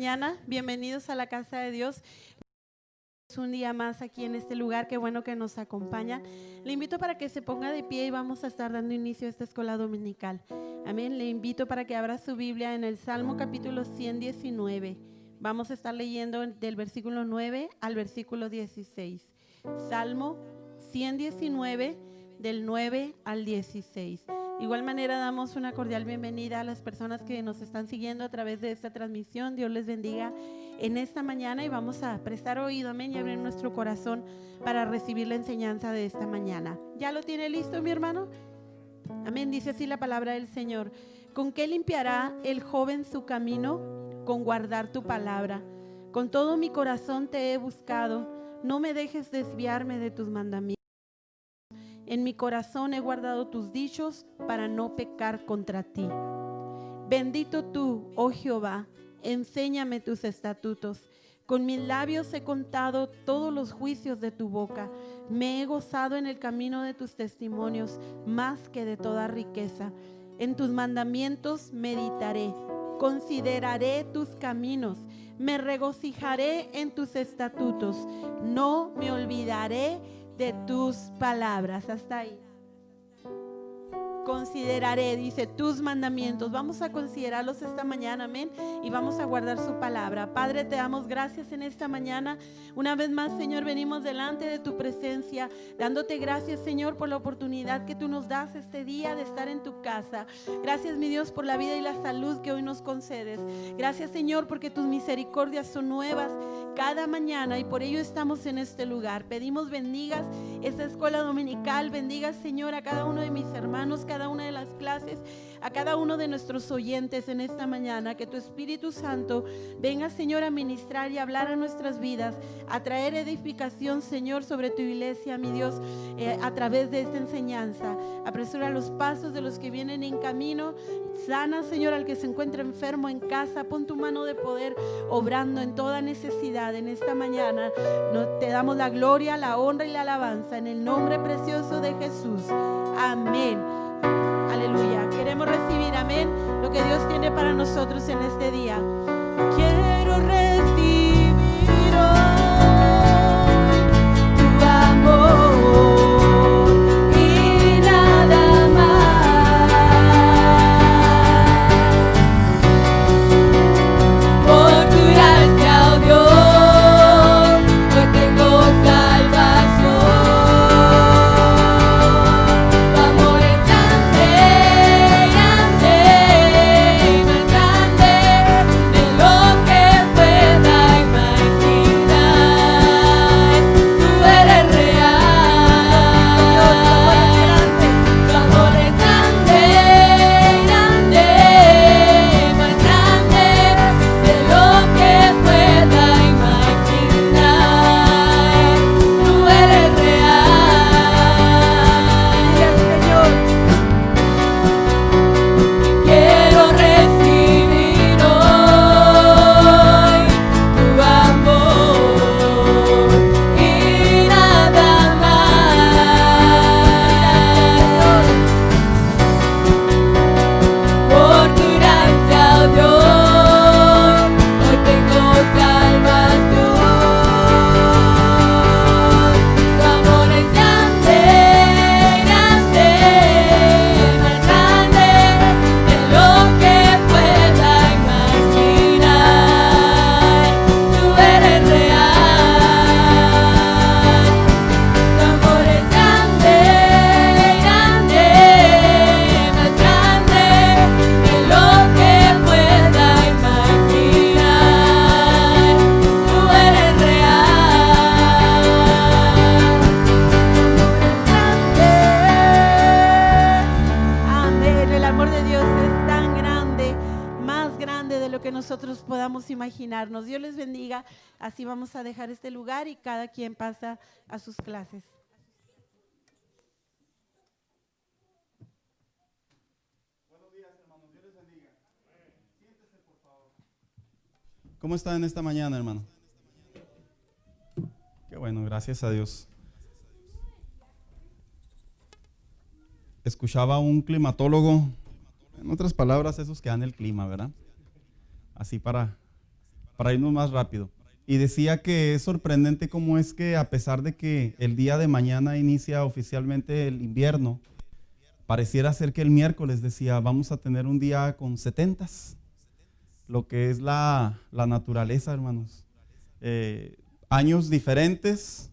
mañana. Bienvenidos a la casa de Dios. Es un día más aquí en este lugar. Qué bueno que nos acompaña. Le invito para que se ponga de pie y vamos a estar dando inicio a esta escuela dominical. Amén. Le invito para que abra su Biblia en el Salmo capítulo 119. Vamos a estar leyendo del versículo 9 al versículo 16. Salmo 119 del 9 al 16. De igual manera damos una cordial bienvenida a las personas que nos están siguiendo a través de esta transmisión. Dios les bendiga en esta mañana y vamos a prestar oído, amén, y abrir nuestro corazón para recibir la enseñanza de esta mañana. ¿Ya lo tiene listo, mi hermano? Amén, dice así la palabra del Señor. ¿Con qué limpiará el joven su camino? Con guardar tu palabra. Con todo mi corazón te he buscado. No me dejes desviarme de tus mandamientos. En mi corazón he guardado tus dichos para no pecar contra ti. Bendito tú, oh Jehová, enséñame tus estatutos. Con mis labios he contado todos los juicios de tu boca. Me he gozado en el camino de tus testimonios, más que de toda riqueza. En tus mandamientos meditaré, consideraré tus caminos, me regocijaré en tus estatutos. No me olvidaré de tus palabras. Hasta ahí. Consideraré, dice, tus mandamientos. Vamos a considerarlos esta mañana, amén, y vamos a guardar su palabra. Padre, te damos gracias en esta mañana. Una vez más, Señor, venimos delante de tu presencia, dándote gracias, Señor, por la oportunidad que tú nos das este día de estar en tu casa. Gracias, mi Dios, por la vida y la salud que hoy nos concedes. Gracias, Señor, porque tus misericordias son nuevas cada mañana y por ello estamos en este lugar. Pedimos bendigas esta escuela dominical, bendigas, Señor, a cada uno de mis hermanos, cada una de las clases, a cada uno de nuestros oyentes en esta mañana. Que tu Espíritu Santo venga, Señor, a ministrar y hablar a nuestras vidas, a traer edificación, Señor, sobre tu iglesia, mi Dios, a través de esta enseñanza. Apresura los pasos de los que vienen en camino. Sana, Señor, al que se encuentra enfermo en casa. Pon tu mano de poder obrando en toda necesidad en esta mañana. Te damos la gloria, la honra y la alabanza en el nombre precioso de Jesús. Amén. Aleluya. Queremos recibir, amén, lo que Dios tiene para nosotros en este día. Quiero recibir hoy tu amor y nada más. Por tu gracia, oh Dios, hoy tengo salvación. Tu amor es grande, grande, más grande de lo que pueda imaginar. Tú eres real. Tu amor es grande, grande, más grande de lo que pueda imaginar. Tú eres real, Señor. Quiero recibir hoy tu amor y nada más. Por tu gracia, oh Dios, hoy tengo salvación. Tu amor es grande, grande, más grande de lo que pueda imaginar. Tú eres real. Tu amor es grande, grande, más grande de lo que pueda imaginar. Tú eres real. Amén. El amor de Dios es tan grande, más grande de lo que nosotros podamos imaginarnos. Dios les bendiga. Así vamos a dejar este lugar y cada quien pasa a sus clases. ¿Cómo está en esta mañana, hermano? Qué bueno, gracias a Dios. Escuchaba un climatólogo, en otras palabras, esos que dan el clima, ¿verdad? Así para para irnos más rápido. Y decía que es sorprendente cómo es que a pesar de que el día de mañana inicia oficialmente el invierno, pareciera ser que el miércoles decía, vamos a tener un día con 70s, lo que es la naturaleza, hermanos. Años diferentes,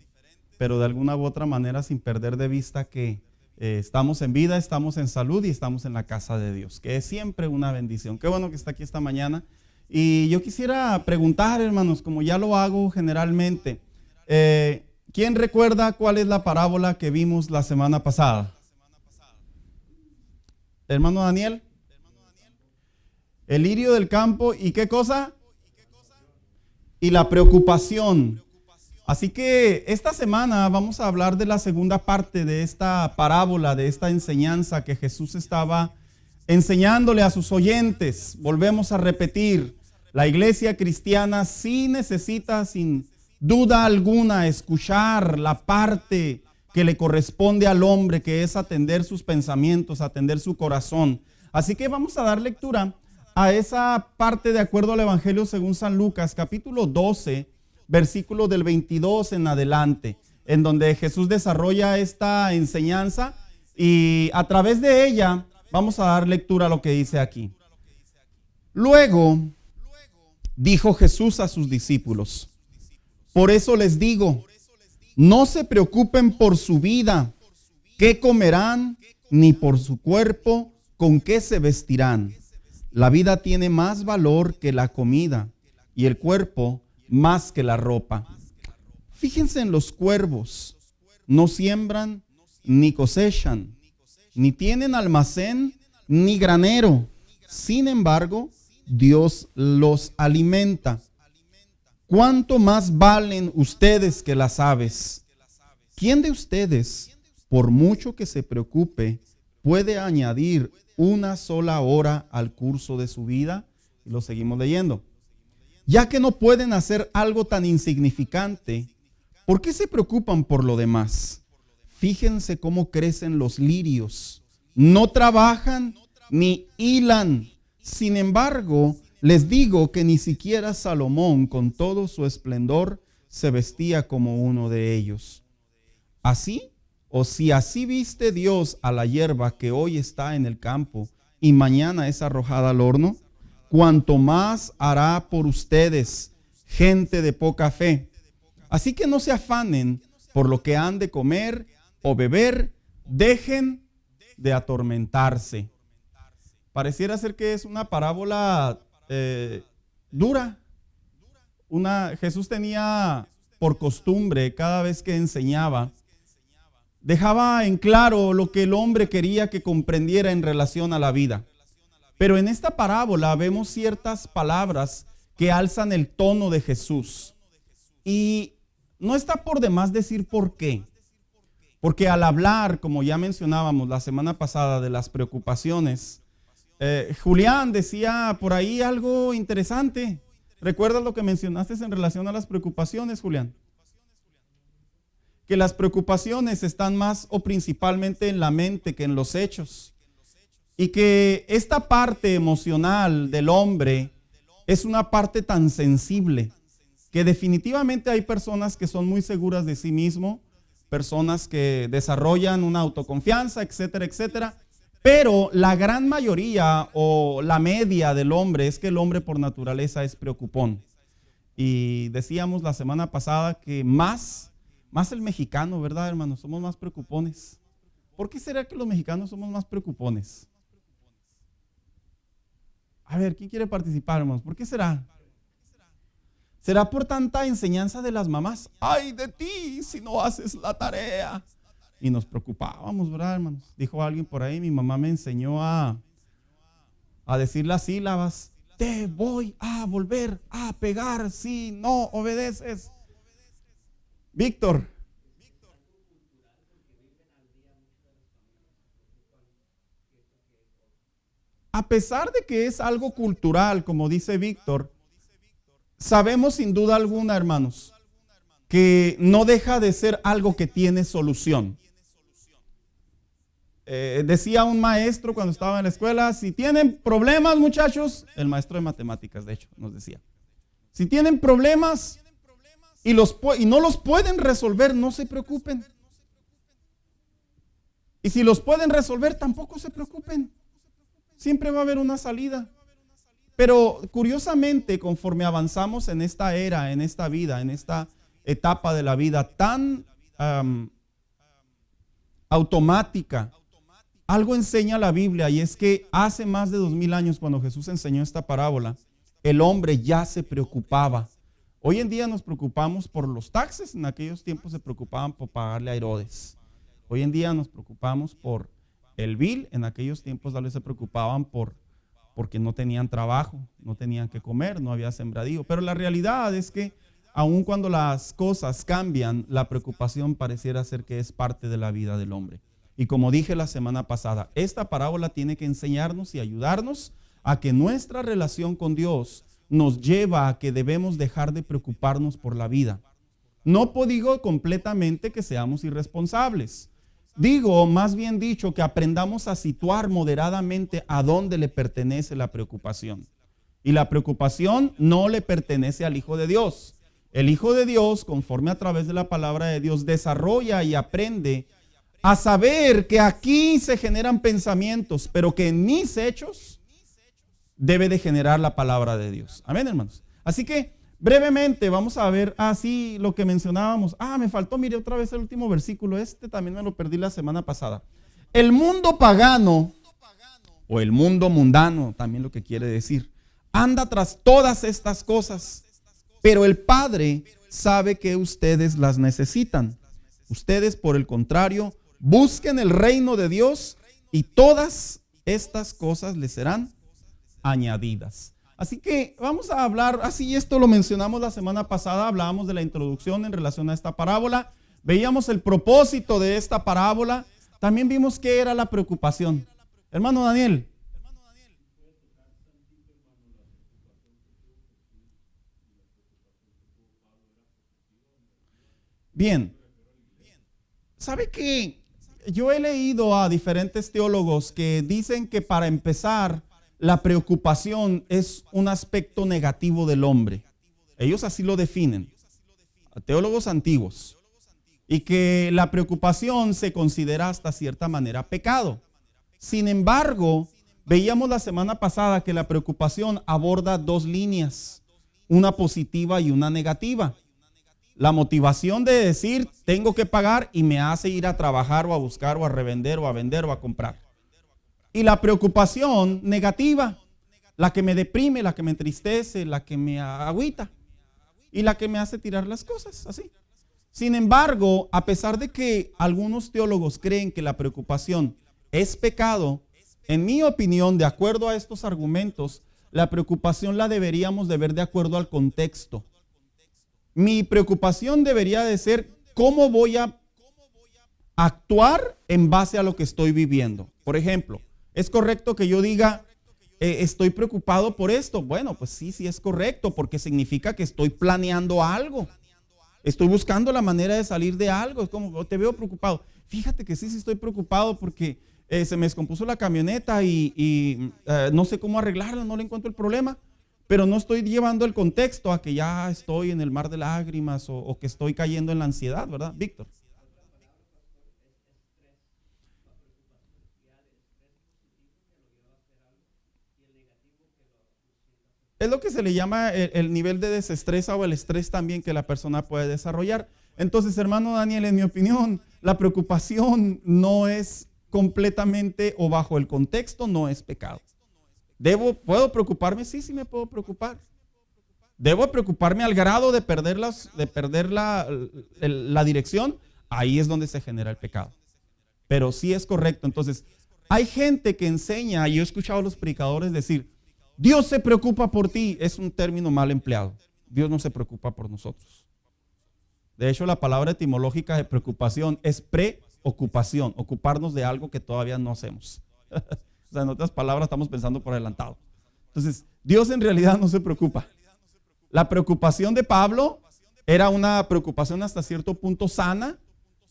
pero de alguna u otra manera sin perder de vista que estamos en vida, estamos en salud y estamos en la casa de Dios, que es siempre una bendición. Qué bueno que está aquí esta mañana. Y yo quisiera preguntar, hermanos, como ya lo hago generalmente, ¿quién recuerda cuál es la parábola que vimos la semana pasada? Hermano Daniel. El lirio del campo, ¿y qué cosa? Y la preocupación. Así que esta semana vamos a hablar de la segunda parte de esta parábola, de esta enseñanza que Jesús estaba enseñándole a sus oyentes. Volvemos a repetir, la iglesia cristiana sí necesita sin duda alguna escuchar la parte que le corresponde al hombre, que es atender sus pensamientos, atender su corazón. Así que vamos a dar lectura a esa parte de acuerdo al Evangelio según San Lucas, capítulo 12, versículo del 22 en adelante, en donde Jesús desarrolla esta enseñanza y a través de ella vamos a dar lectura a lo que dice aquí. Luego dijo Jesús a sus discípulos, por eso les digo, no se preocupen por su vida, qué comerán, ni por su cuerpo, con qué se vestirán. La vida tiene más valor que la comida y el cuerpo más que la ropa. Fíjense en los cuervos, no siembran ni cosechan, ni tienen almacén ni granero. Sin embargo, Dios los alimenta. ¿Cuánto más valen ustedes que las aves? ¿Quién de ustedes, por mucho que se preocupe, puede añadir una sola hora al curso de su vida? Y lo seguimos leyendo. Ya que no pueden hacer algo tan insignificante, ¿por qué se preocupan por lo demás? Fíjense cómo crecen los lirios. No trabajan ni hilan. Sin embargo, les digo que ni siquiera Salomón, con todo su esplendor, se vestía como uno de ellos. ¿Así? O si así viste Dios a la hierba que hoy está en el campo y mañana es arrojada al horno, cuanto más hará por ustedes, gente de poca fe. Así que no se afanen por lo que han de comer o beber, dejen de atormentarse. Pareciera ser que es una parábola dura. Jesús tenía por costumbre, cada vez que enseñaba, dejaba en claro lo que el hombre quería que comprendiera en relación a la vida. Pero en esta parábola vemos ciertas palabras que alzan el tono de Jesús. Y no está por demás decir por qué. Porque al hablar, como ya mencionábamos la semana pasada, de las preocupaciones, Julián decía por ahí algo interesante. ¿Recuerdas lo que mencionaste en relación a las preocupaciones, Julián? Que las preocupaciones están más o principalmente en la mente que en los hechos. Y que esta parte emocional del hombre es una parte tan sensible que definitivamente hay personas que son muy seguras de sí mismo, personas que desarrollan una autoconfianza, etcétera, etcétera. Pero la gran mayoría o la media del hombre es que el hombre por naturaleza es preocupón. Y decíamos la semana pasada que más el mexicano, ¿verdad, hermanos? Somos más preocupones. ¿Por qué será que los mexicanos somos más preocupones? A ver, ¿quién quiere participar, hermanos? ¿Por qué será? ¿Será por tanta enseñanza de las mamás? ¡Ay de ti si no haces la tarea! Y nos preocupábamos, ¿verdad, hermanos? Dijo alguien por ahí, mi mamá me enseñó a decir las sílabas. Te voy a volver a pegar si no obedeces. Víctor. A pesar de que es algo cultural, como dice Víctor, sabemos sin duda alguna, hermanos, que no deja de ser algo que tiene solución. Decía un maestro cuando estaba en la escuela, si tienen problemas, muchachos, el maestro de matemáticas, de hecho, nos decía, Si tienen problemas y no los pueden resolver, no se preocupen. Y si los pueden resolver, tampoco se preocupen. Siempre va a haber una salida. Pero curiosamente, conforme avanzamos en esta era, en esta vida, en esta etapa de la vida tan automática, algo enseña la Biblia, y es que hace más de 2000 años, cuando Jesús enseñó esta parábola, el hombre ya se preocupaba. Hoy en día nos preocupamos por los taxes. En aquellos tiempos se preocupaban por pagarle a Herodes. Hoy en día nos preocupamos por el bill. En aquellos tiempos tal vez se preocupaban porque no tenían trabajo, no tenían que comer, no había sembradío. Pero la realidad es que aun cuando las cosas cambian, la preocupación pareciera ser que es parte de la vida del hombre. Y como dije la semana pasada, esta parábola tiene que enseñarnos y ayudarnos a que nuestra relación con Dios nos lleva a que debemos dejar de preocuparnos por la vida. No digo completamente que seamos irresponsables. Digo, más bien dicho, que aprendamos a situar moderadamente a dónde le pertenece la preocupación. Y la preocupación no le pertenece al Hijo de Dios. El Hijo de Dios, conforme a través de la palabra de Dios, desarrolla y aprende a saber que aquí se generan pensamientos, pero que en mis hechos debe de generar la palabra de Dios. Amén, hermanos. Así que brevemente vamos a ver así lo que mencionábamos. Me faltó, mire otra vez el último versículo. También me lo perdí la semana pasada. El mundo pagano, o el mundo mundano, también lo que quiere decir, anda tras todas estas cosas, pero el Padre sabe que ustedes las necesitan. Ustedes, por el contrario, busquen el reino de Dios y todas estas cosas les serán añadidas. Así que vamos a hablar, esto lo mencionamos la semana pasada, hablábamos de la introducción en relación a esta parábola, veíamos el propósito de esta parábola, también vimos qué era la preocupación. Hermano Daniel. Bien, ¿sabe qué? Yo he leído a diferentes teólogos que dicen que para empezar, la preocupación es un aspecto negativo del hombre. Ellos así lo definen, teólogos antiguos. Y que la preocupación se considera hasta cierta manera pecado. Sin embargo, veíamos la semana pasada que la preocupación aborda dos líneas, una positiva y una negativa. La motivación de decir tengo que pagar y me hace ir a trabajar o a buscar o a revender o a vender o a comprar. Y la preocupación negativa, la que me deprime, la que me entristece, la que me agüita y la que me hace tirar las cosas así. Sin embargo, a pesar de que algunos teólogos creen que la preocupación es pecado, en mi opinión, de acuerdo a estos argumentos, la preocupación la deberíamos de ver de acuerdo al contexto. Mi preocupación debería de ser cómo voy a actuar en base a lo que estoy viviendo. Por ejemplo, ¿es correcto que yo diga, estoy preocupado por esto? Bueno, pues sí es correcto, porque significa que estoy planeando algo. Estoy buscando la manera de salir de algo. Es como, te veo preocupado. Fíjate que sí estoy preocupado porque se me descompuso la camioneta y no sé cómo arreglarla, no le encuentro el problema. Pero no estoy llevando el contexto a que ya estoy en el mar de lágrimas o que estoy cayendo en la ansiedad, ¿verdad, Víctor? Es lo que se le llama el nivel de desestrés o el estrés también que la persona puede desarrollar. Entonces, hermano Daniel, en mi opinión, la preocupación no es completamente o bajo el contexto, no es pecado. ¿Puedo preocuparme? Sí me puedo preocupar. ¿Debo preocuparme al grado de perder la dirección? Ahí es donde se genera el pecado. Pero sí es correcto. Entonces, hay gente que enseña, y yo he escuchado a los predicadores decir, Dios se preocupa por ti. Es un término mal empleado. Dios no se preocupa por nosotros. De hecho, la palabra etimológica de preocupación es preocupación, ocuparnos de algo que todavía no hacemos. O sea, en otras palabras, estamos pensando por adelantado. Entonces, Dios en realidad no se preocupa. La preocupación de Pablo era una preocupación hasta cierto punto sana,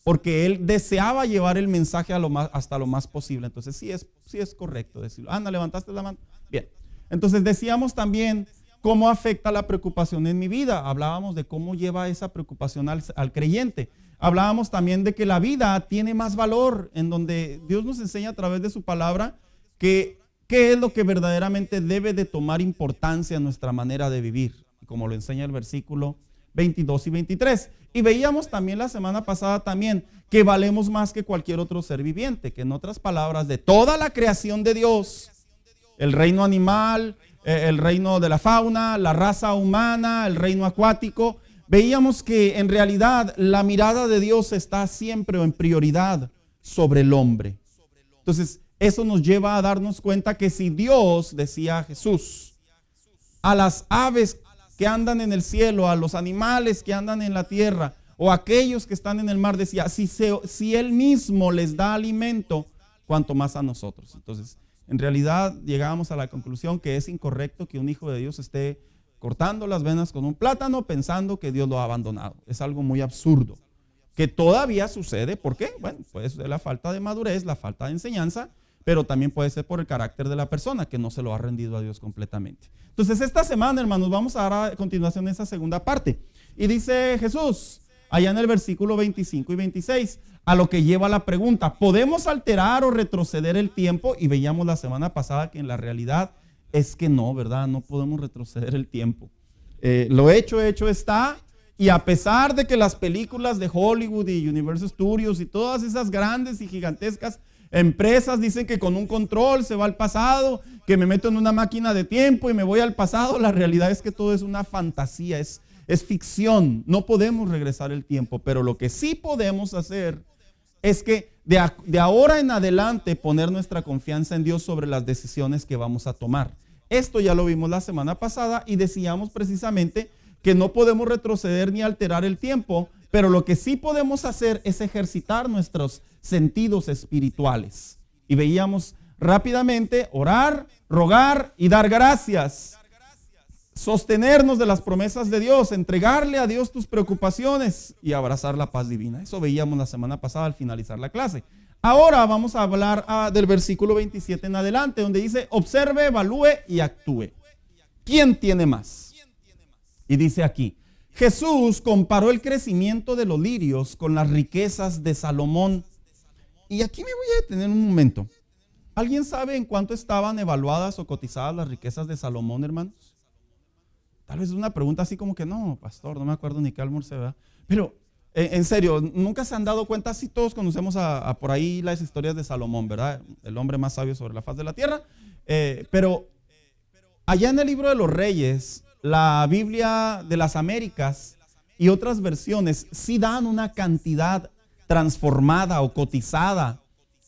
porque él deseaba llevar el mensaje hasta lo más posible. Entonces, sí es correcto decirlo. Ana, ¿levantaste la mano? Bien. Entonces, decíamos también ¿Cómo afecta la preocupación en mi vida? Hablábamos de cómo lleva esa preocupación al creyente. Hablábamos también de que la vida tiene más valor, en donde Dios nos enseña a través de su palabra que qué es lo que verdaderamente debe de tomar importancia en nuestra manera de vivir, como lo enseña el versículo 22 y 23. Y veíamos también la semana pasada también que valemos más que cualquier otro ser viviente, que en otras palabras, de toda la creación de Dios, el reino animal, el reino de la fauna, la raza humana, el reino acuático, veíamos que en realidad la mirada de Dios está siempre en prioridad sobre el hombre. Entonces, eso nos lleva a darnos cuenta que si Dios, decía Jesús, a las aves que andan en el cielo, a los animales que andan en la tierra, o aquellos que están en el mar, decía, si Él mismo les da alimento, cuanto más a nosotros. Entonces, en realidad llegábamos a la conclusión que es incorrecto que un hijo de Dios esté cortando las venas con un plátano pensando que Dios lo ha abandonado. Es algo muy absurdo, que todavía sucede. ¿Por qué? Bueno, puede ser la falta de madurez, la falta de enseñanza, pero también puede ser por el carácter de la persona que no se lo ha rendido a Dios completamente. Entonces, esta semana, hermanos, vamos a dar a continuación esa segunda parte. Y dice Jesús, allá en el versículo 25 y 26, a lo que lleva la pregunta, ¿podemos alterar o retroceder el tiempo? Y veíamos la semana pasada que en la realidad es que no, ¿verdad? No podemos retroceder el tiempo. Lo hecho está. Y a pesar de que las películas de Hollywood y Universal Studios y todas esas grandes y gigantescas empresas dicen que con un control se va al pasado, que me meto en una máquina de tiempo y me voy al pasado, la realidad es que todo es una fantasía, es ficción. No podemos regresar el tiempo, pero lo que sí podemos hacer es que de ahora en adelante poner nuestra confianza en Dios sobre las decisiones que vamos a tomar. Esto ya lo vimos la semana pasada y decíamos precisamente que no podemos retroceder ni alterar el tiempo, pero lo que sí podemos hacer es ejercitar nuestros sentidos espirituales. Y veíamos rápidamente orar, rogar y dar gracias. Sostenernos de las promesas de Dios, entregarle a Dios tus preocupaciones y abrazar la paz divina. Eso veíamos la semana pasada al finalizar la clase. Ahora vamos a hablar del versículo 27 en adelante, donde dice, observe, evalúe y actúe. ¿Quién tiene más? Y dice aquí, Jesús comparó el crecimiento de los lirios con las riquezas de Salomón. Y aquí me voy a detener un momento. ¿Alguien sabe en cuánto estaban evaluadas o cotizadas las riquezas de Salomón, hermanos? Tal vez es una pregunta así como que no, pastor, no me acuerdo ni qué almorcé, ¿verdad? Pero, en serio, ¿nunca se han dado cuenta? Sí, todos conocemos por ahí las historias de Salomón, ¿verdad? El hombre más sabio sobre la faz de la tierra. Pero allá en el libro de los Reyes, la Biblia de las Américas y otras versiones sí dan una cantidad transformada o cotizada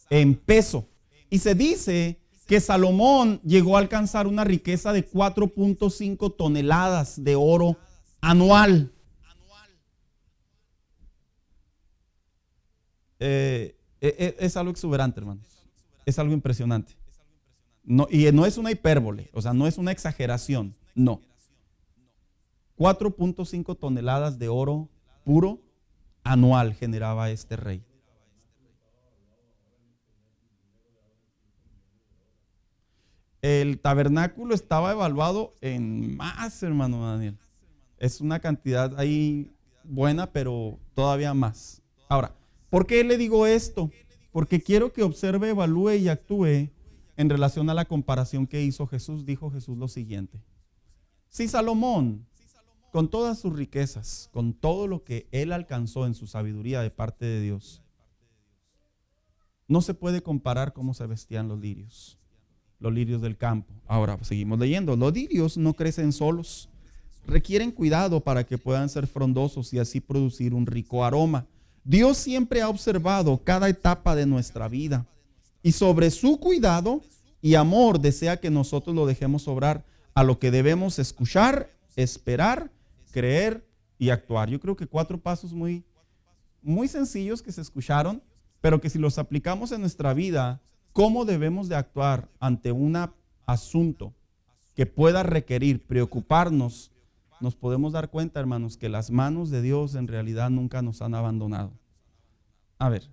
en peso. Y se dice que Salomón llegó a alcanzar una riqueza de 4.5 toneladas de oro anual. Es algo exuberante, hermanos. Es algo impresionante. No, y no es una hipérbole, o sea, no es una exageración, no. 4.5 toneladas de oro puro anual generaba este rey. El tabernáculo estaba evaluado en más, hermano Daniel. Es una cantidad ahí buena, pero todavía más. Ahora, ¿por qué le digo esto? Porque quiero que observe, evalúe y actúe en relación a la comparación que hizo Jesús. Dijo Jesús lo siguiente. Si Salomón, con todas sus riquezas, con todo lo que él alcanzó en su sabiduría de parte de Dios, no se puede comparar cómo se vestían los lirios del campo. Ahora seguimos leyendo. Los lirios no crecen solos, requieren cuidado para que puedan ser frondosos y así producir un rico aroma. Dios siempre ha observado cada etapa de nuestra vida y sobre su cuidado y amor desea que nosotros lo dejemos obrar, a lo que debemos escuchar, esperar, creer y actuar. Yo creo que 4 pasos muy, muy sencillos que se escucharon, pero que si los aplicamos en nuestra vida, ¿cómo debemos de actuar ante un asunto que pueda requerir preocuparnos? Nos podemos dar cuenta, hermanos, que las manos de Dios en realidad nunca nos han abandonado. A ver,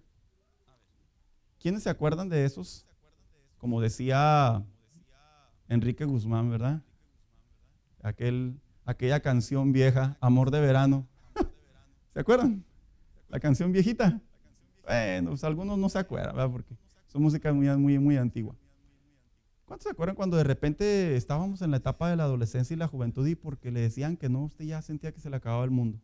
¿quiénes se acuerdan de esos? Como decía Enrique Guzmán, ¿verdad? aquella canción vieja, Amor de Verano. ¿Se acuerdan? La canción viejita. Bueno, pues algunos no se acuerdan, ¿verdad? Porque son música muy antigua. ¿Cuántos se acuerdan cuando de repente estábamos en la etapa de la adolescencia y la juventud y porque le decían que no, usted ya sentía que se le acababa el mundo?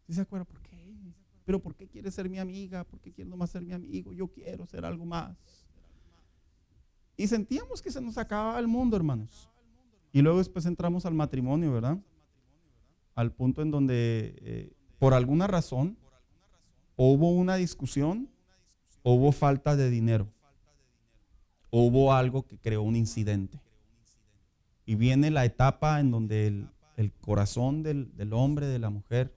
¿Sí se acuerdan? ¿Por qué? ¿Pero por qué quiere ser mi amiga? ¿Por qué quiere nomás ser mi amigo? Yo quiero ser algo más. Y sentíamos que se nos acababa el mundo, hermanos. Y luego después entramos al matrimonio, ¿verdad? Al punto en donde por alguna razón o hubo una discusión o hubo falta de dinero o hubo algo que creó un incidente. Y viene la etapa en donde el corazón del hombre, de la mujer,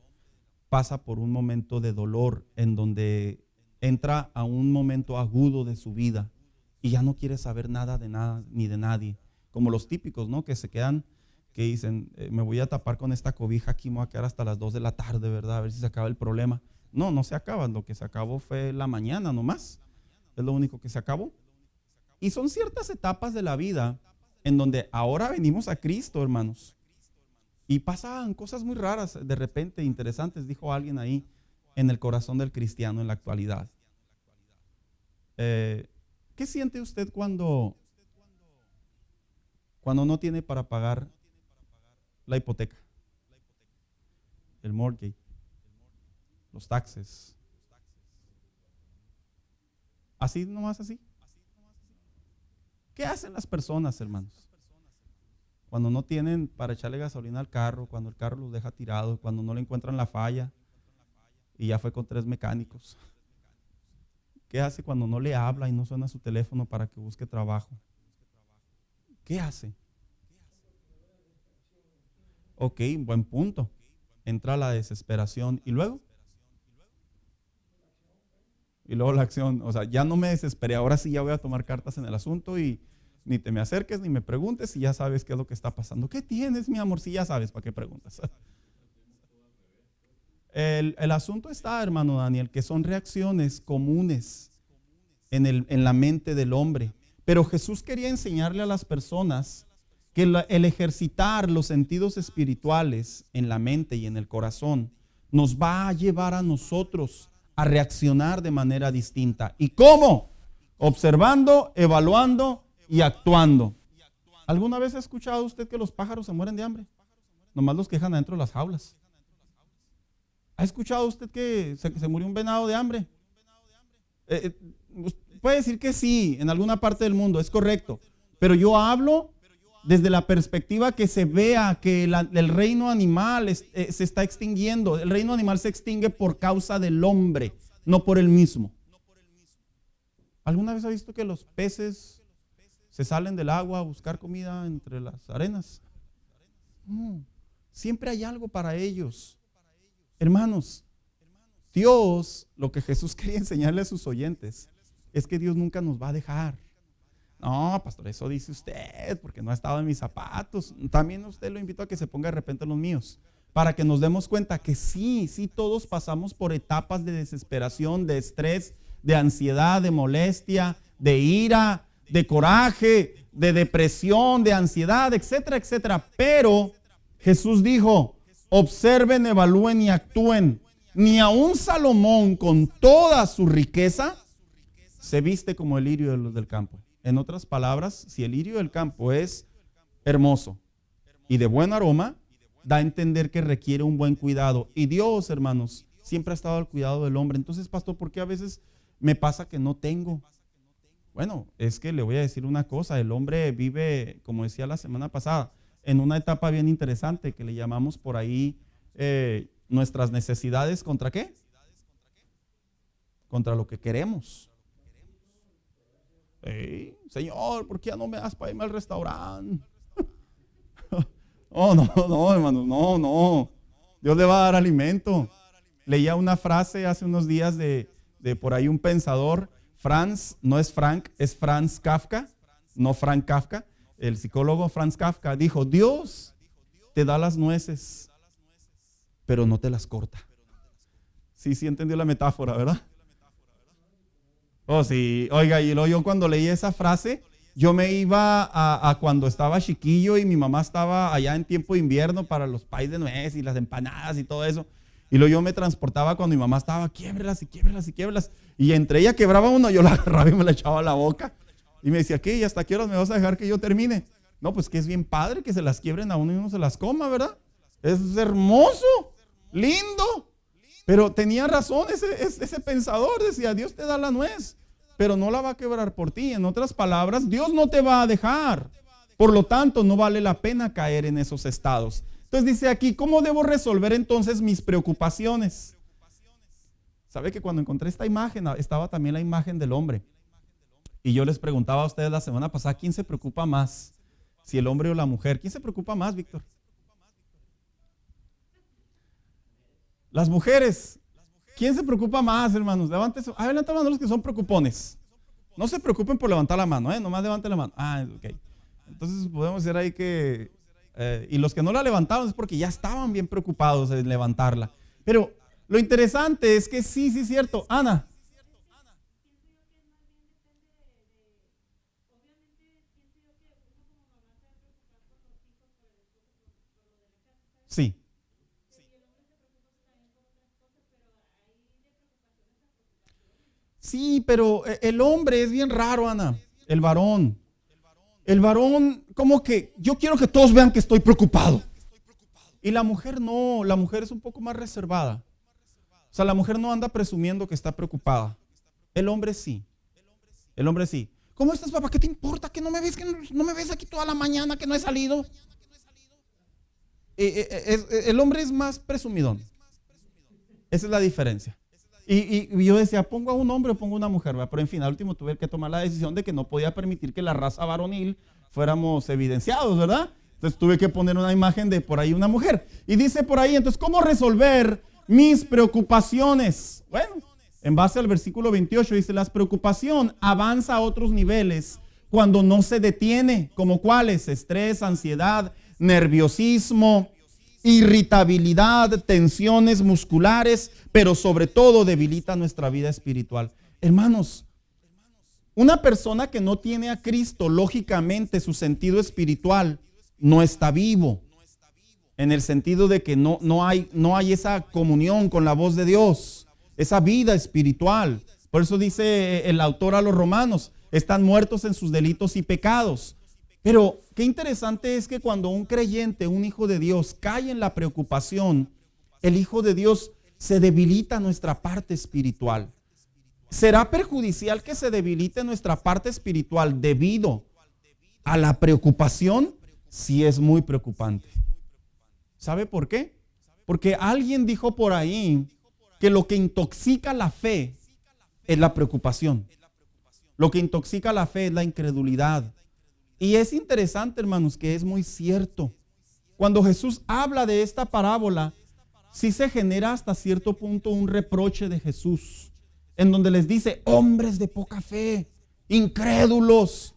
pasa por un momento de dolor, en donde entra a un momento agudo de su vida y ya no quiere saber nada ni de nadie. Como los típicos, ¿no? Que se quedan, que dicen, me voy a tapar con esta cobija aquí, me voy a quedar hasta las 2 de la tarde, ¿verdad? A ver si se acaba el problema. No, no se acaba, lo que se acabó fue la mañana nomás. Es lo único que se acabó. Y son ciertas etapas de la vida en donde ahora venimos a Cristo, hermanos. Y pasan cosas muy raras, de repente, interesantes, dijo alguien ahí, en el corazón del cristiano en la actualidad. ¿Qué siente usted cuando no tiene para pagar la hipoteca, el mortgage, los taxes? Así nomás así. ¿Qué hacen las personas, hermanos? Cuando no tienen para echarle gasolina al carro, cuando el carro los deja tirados, cuando no le encuentran la falla y ya fue con 3 mecánicos. ¿Qué hace cuando no le habla y no suena su teléfono para que busque trabajo? ¿Qué hace? Ok, buen punto. Entra la desesperación y luego la acción. O sea, ya no me desesperé, ahora sí ya voy a tomar cartas en el asunto y ni te me acerques ni me preguntes si ya sabes qué es lo que está pasando. ¿Qué tienes, mi amor? Si ya sabes, ¿para qué preguntas? El asunto está, hermano Daniel, que son reacciones comunes en la mente del hombre. Pero Jesús quería enseñarle a las personas que el ejercitar los sentidos espirituales en la mente y en el corazón nos va a llevar a nosotros a reaccionar de manera distinta. ¿Y cómo? Observando, evaluando y actuando. ¿Alguna vez ha escuchado usted que los pájaros se mueren de hambre? Nomás los que dejan adentro de las jaulas. ¿Ha escuchado usted que se murió un venado de hambre? Puede decir que sí, en alguna parte del mundo, es correcto. Pero yo hablo desde la perspectiva que se vea que el reino animal se está extinguiendo. El reino animal se extingue por causa del hombre, no por él mismo. ¿Alguna vez ha visto que los peces se salen del agua a buscar comida entre las arenas? No, siempre hay algo para ellos. Hermanos, Dios, lo que Jesús quería enseñarle a sus oyentes, es que Dios nunca nos va a dejar. No, pastor, eso dice usted, porque no ha estado en mis zapatos. También usted lo invito a que se ponga de repente en los míos, para que nos demos cuenta que sí todos pasamos por etapas de desesperación, de estrés, de ansiedad, de molestia, de ira, de coraje, de depresión, de ansiedad, etcétera, etcétera. Pero Jesús dijo, observen, evalúen y actúen. Ni aun Salomón con toda su riqueza se viste como el lirio del campo. En otras palabras, si el lirio del campo es hermoso y de buen aroma, da a entender que requiere un buen cuidado. Y Dios, hermanos, siempre ha estado al cuidado del hombre. Entonces, pastor, ¿por qué a veces me pasa que no tengo? Bueno, es que le voy a decir una cosa. El hombre vive, como decía la semana pasada, en una etapa bien interesante que le llamamos por ahí nuestras necesidades. ¿Contra qué? Contra lo que queremos. Señor, ¿por qué ya no me das para irme al restaurante? No, hermanos, no. Dios le va a dar alimento. Leía una frase hace unos días de por ahí un pensador, no es Frank, es Franz Kafka, no Frank Kafka. El psicólogo Franz Kafka dijo, Dios te da las nueces, pero no te las corta. Sí entendió la metáfora, ¿verdad? Oh, sí, oiga, y luego yo cuando leí esa frase, Yo me iba a cuando estaba chiquillo y mi mamá estaba allá en tiempo de invierno para los pais de nuez y las empanadas y todo eso. Y luego yo me transportaba cuando mi mamá estaba, quiébrelas y quiébrelas y quiébrelas. Y entre ella quebraba uno, yo la agarraba y me la echaba a la boca. Y me decía, ¿qué? ¿Y hasta qué horas me vas a dejar que yo termine? No, pues que es bien padre que se las quiebren a uno y uno se las coma, ¿verdad? Es hermoso, lindo. Pero tenía razón ese pensador, decía, Dios te da la nuez, pero no la va a quebrar por ti. En otras palabras, Dios no te va a dejar. Por lo tanto, no vale la pena caer en esos estados. Entonces dice aquí, ¿cómo debo resolver entonces mis preocupaciones? ¿Sabe que cuando encontré esta imagen, estaba también la imagen del hombre? Y yo les preguntaba a ustedes la semana pasada, ¿quién se preocupa más? Si el hombre o la mujer. ¿Quién se preocupa más, Víctor? Las mujeres. ¿Quién se preocupa más, hermanos? Levanten la mano los que son preocupones. No se preocupen por levantar la mano, nomás levanten la mano. Ok. Entonces podemos decir ahí que... y los que no la levantaron es porque ya estaban bien preocupados en levantarla. Pero lo interesante es que sí es cierto. Ana. Sí. Sí, pero el hombre es bien raro, Ana. El varón. El varón, como que yo quiero que todos vean que estoy preocupado. Y la mujer no, la mujer es un poco más reservada. O sea, la mujer no anda presumiendo que está preocupada. El hombre sí. El hombre sí. ¿Cómo estás, papá? ¿Qué te importa? ¿Que no me ves? ¿Que no me ves aquí toda la mañana que no he salido? El hombre es más presumidón. Esa es la diferencia. Y yo decía, ¿pongo a un hombre o pongo a una mujer? Pero en fin, al último tuve que tomar la decisión de que no podía permitir que la raza varonil fuéramos evidenciados, ¿verdad? Entonces tuve que poner una imagen de por ahí una mujer. Y dice por ahí, entonces, ¿cómo resolver mis preocupaciones? Bueno, en base al versículo 28 dice, la preocupación avanza a otros niveles cuando no se detiene, como cuáles: estrés, ansiedad, nerviosismo, irritabilidad, tensiones musculares, pero sobre todo debilita nuestra vida espiritual. Hermanos, una persona que no tiene a Cristo, lógicamente su sentido espiritual no está vivo, en el sentido de que no hay esa comunión con la voz de Dios, esa vida espiritual. Por eso dice el autor a los Romanos, están muertos en sus delitos y pecados. Pero qué interesante es que cuando un creyente, un hijo de Dios, cae en la preocupación, el hijo de Dios se debilita nuestra parte espiritual. ¿Será perjudicial que se debilite nuestra parte espiritual debido a la preocupación? Sí, es muy preocupante. ¿Sabe por qué? Porque alguien dijo por ahí que lo que intoxica la fe es la preocupación. Lo que intoxica la fe es la incredulidad. Y es interesante, hermanos, que es muy cierto. Cuando Jesús habla de esta parábola, sí se genera hasta cierto punto un reproche de Jesús, en donde les dice, hombres de poca fe, incrédulos.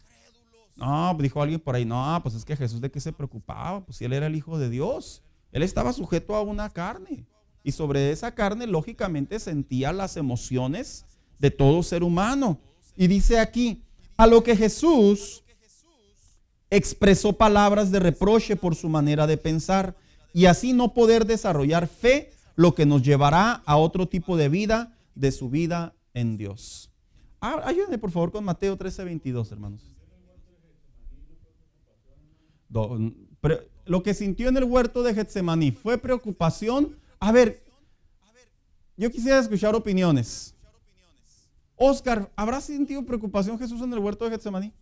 No, dijo alguien por ahí, no, pues es que Jesús, ¿de qué se preocupaba? Pues si él era el Hijo de Dios, él estaba sujeto a una carne, y sobre esa carne lógicamente sentía las emociones de todo ser humano. Y dice aquí, a lo que Jesús expresó palabras de reproche por su manera de pensar y así no poder desarrollar fe, lo que nos llevará a otro tipo de vida, de su vida en Dios. Ayúdenme por favor con Mateo 13:22, hermanos. Lo que sintió en el huerto de Getsemaní fue preocupación. A ver, yo quisiera escuchar opiniones. Oscar, ¿habrá sentido preocupación Jesús en el huerto de Getsemaní?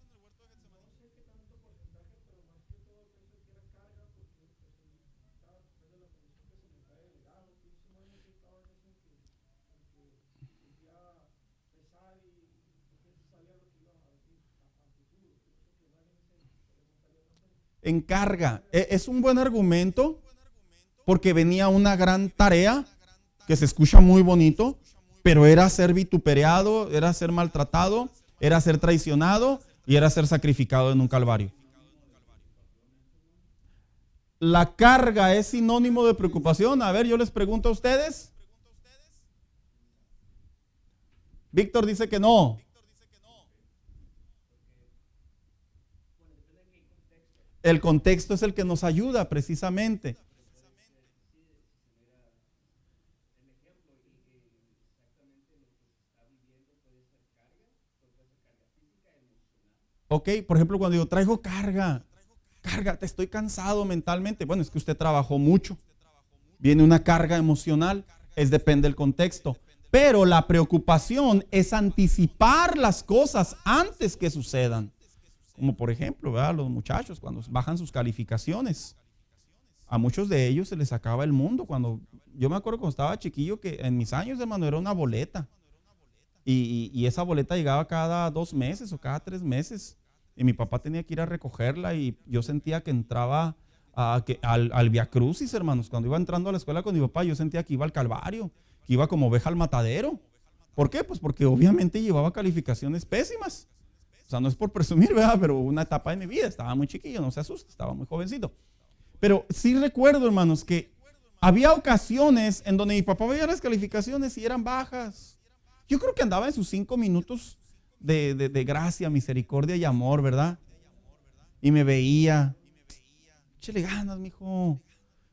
En carga. Es un buen argumento porque venía una gran tarea que se escucha muy bonito, pero era ser vituperado, era ser maltratado, era ser traicionado y era ser sacrificado en un calvario. ¿La carga es sinónimo de preocupación? A ver, yo les pregunto a ustedes. Víctor dice que no. El contexto es el que nos ayuda precisamente. Ok, por ejemplo, cuando yo traigo carga, estoy cansado mentalmente. Bueno, es que usted trabajó mucho. Viene una carga emocional, depende del contexto. Pero la preocupación es anticipar las cosas antes que sucedan. Como por ejemplo, ¿verdad? Los muchachos cuando bajan sus calificaciones. A muchos de ellos se les acaba el mundo. Yo me acuerdo cuando estaba chiquillo que en mis años, hermano, era una boleta. Y esa boleta llegaba cada 2 meses o cada 3 meses. Y mi papá tenía que ir a recogerla y yo sentía que entraba al Via Crucis, hermanos. Cuando iba entrando a la escuela con mi papá, yo sentía que iba al Calvario, que iba como oveja al matadero. ¿Por qué? Pues porque obviamente llevaba calificaciones pésimas. O sea, no es por presumir, ¿verdad? Pero una etapa de mi vida, estaba muy chiquillo, no se asuste, estaba muy jovencito. Pero sí recuerdo, hermanos, que había ocasiones en donde mi papá veía las calificaciones y eran bajas. Yo creo que andaba en sus 5 minutos de gracia, misericordia y amor, ¿verdad? Y me veía, échale ganas, mijo.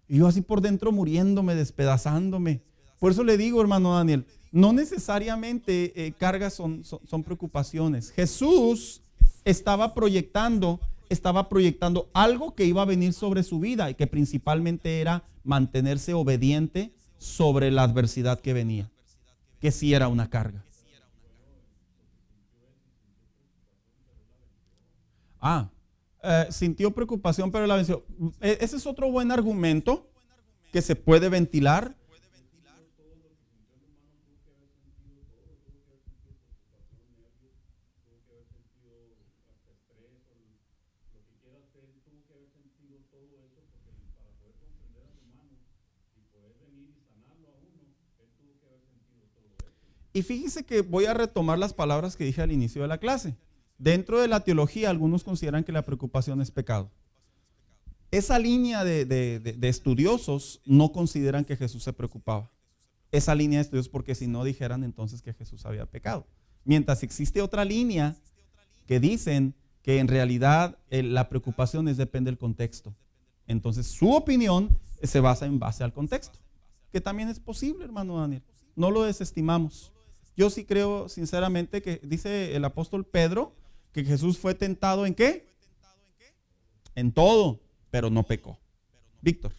Y yo así por dentro muriéndome, despedazándome. Por eso le digo, hermano Daniel, no necesariamente cargas son preocupaciones. Jesús estaba proyectando algo que iba a venir sobre su vida y que principalmente era mantenerse obediente sobre la adversidad que venía, que sí era una carga. Sintió preocupación, pero la venció. Ese es otro buen argumento que se puede ventilar. Y fíjese que voy a retomar las palabras que dije al inicio de la clase. Dentro de la teología, algunos consideran que la preocupación es pecado. Esa línea de estudiosos no consideran que Jesús se preocupaba. Esa línea de estudios, porque si no dijeran entonces que Jesús había pecado. Mientras existe otra línea que dicen que en realidad la preocupación depende del contexto. Entonces su opinión se basa en base al contexto, que también es posible, hermano Daniel. No lo desestimamos. Yo sí creo sinceramente que dice el apóstol Pedro que Jesús fue tentado ¿en qué? En todo, pero no pecó. Víctor.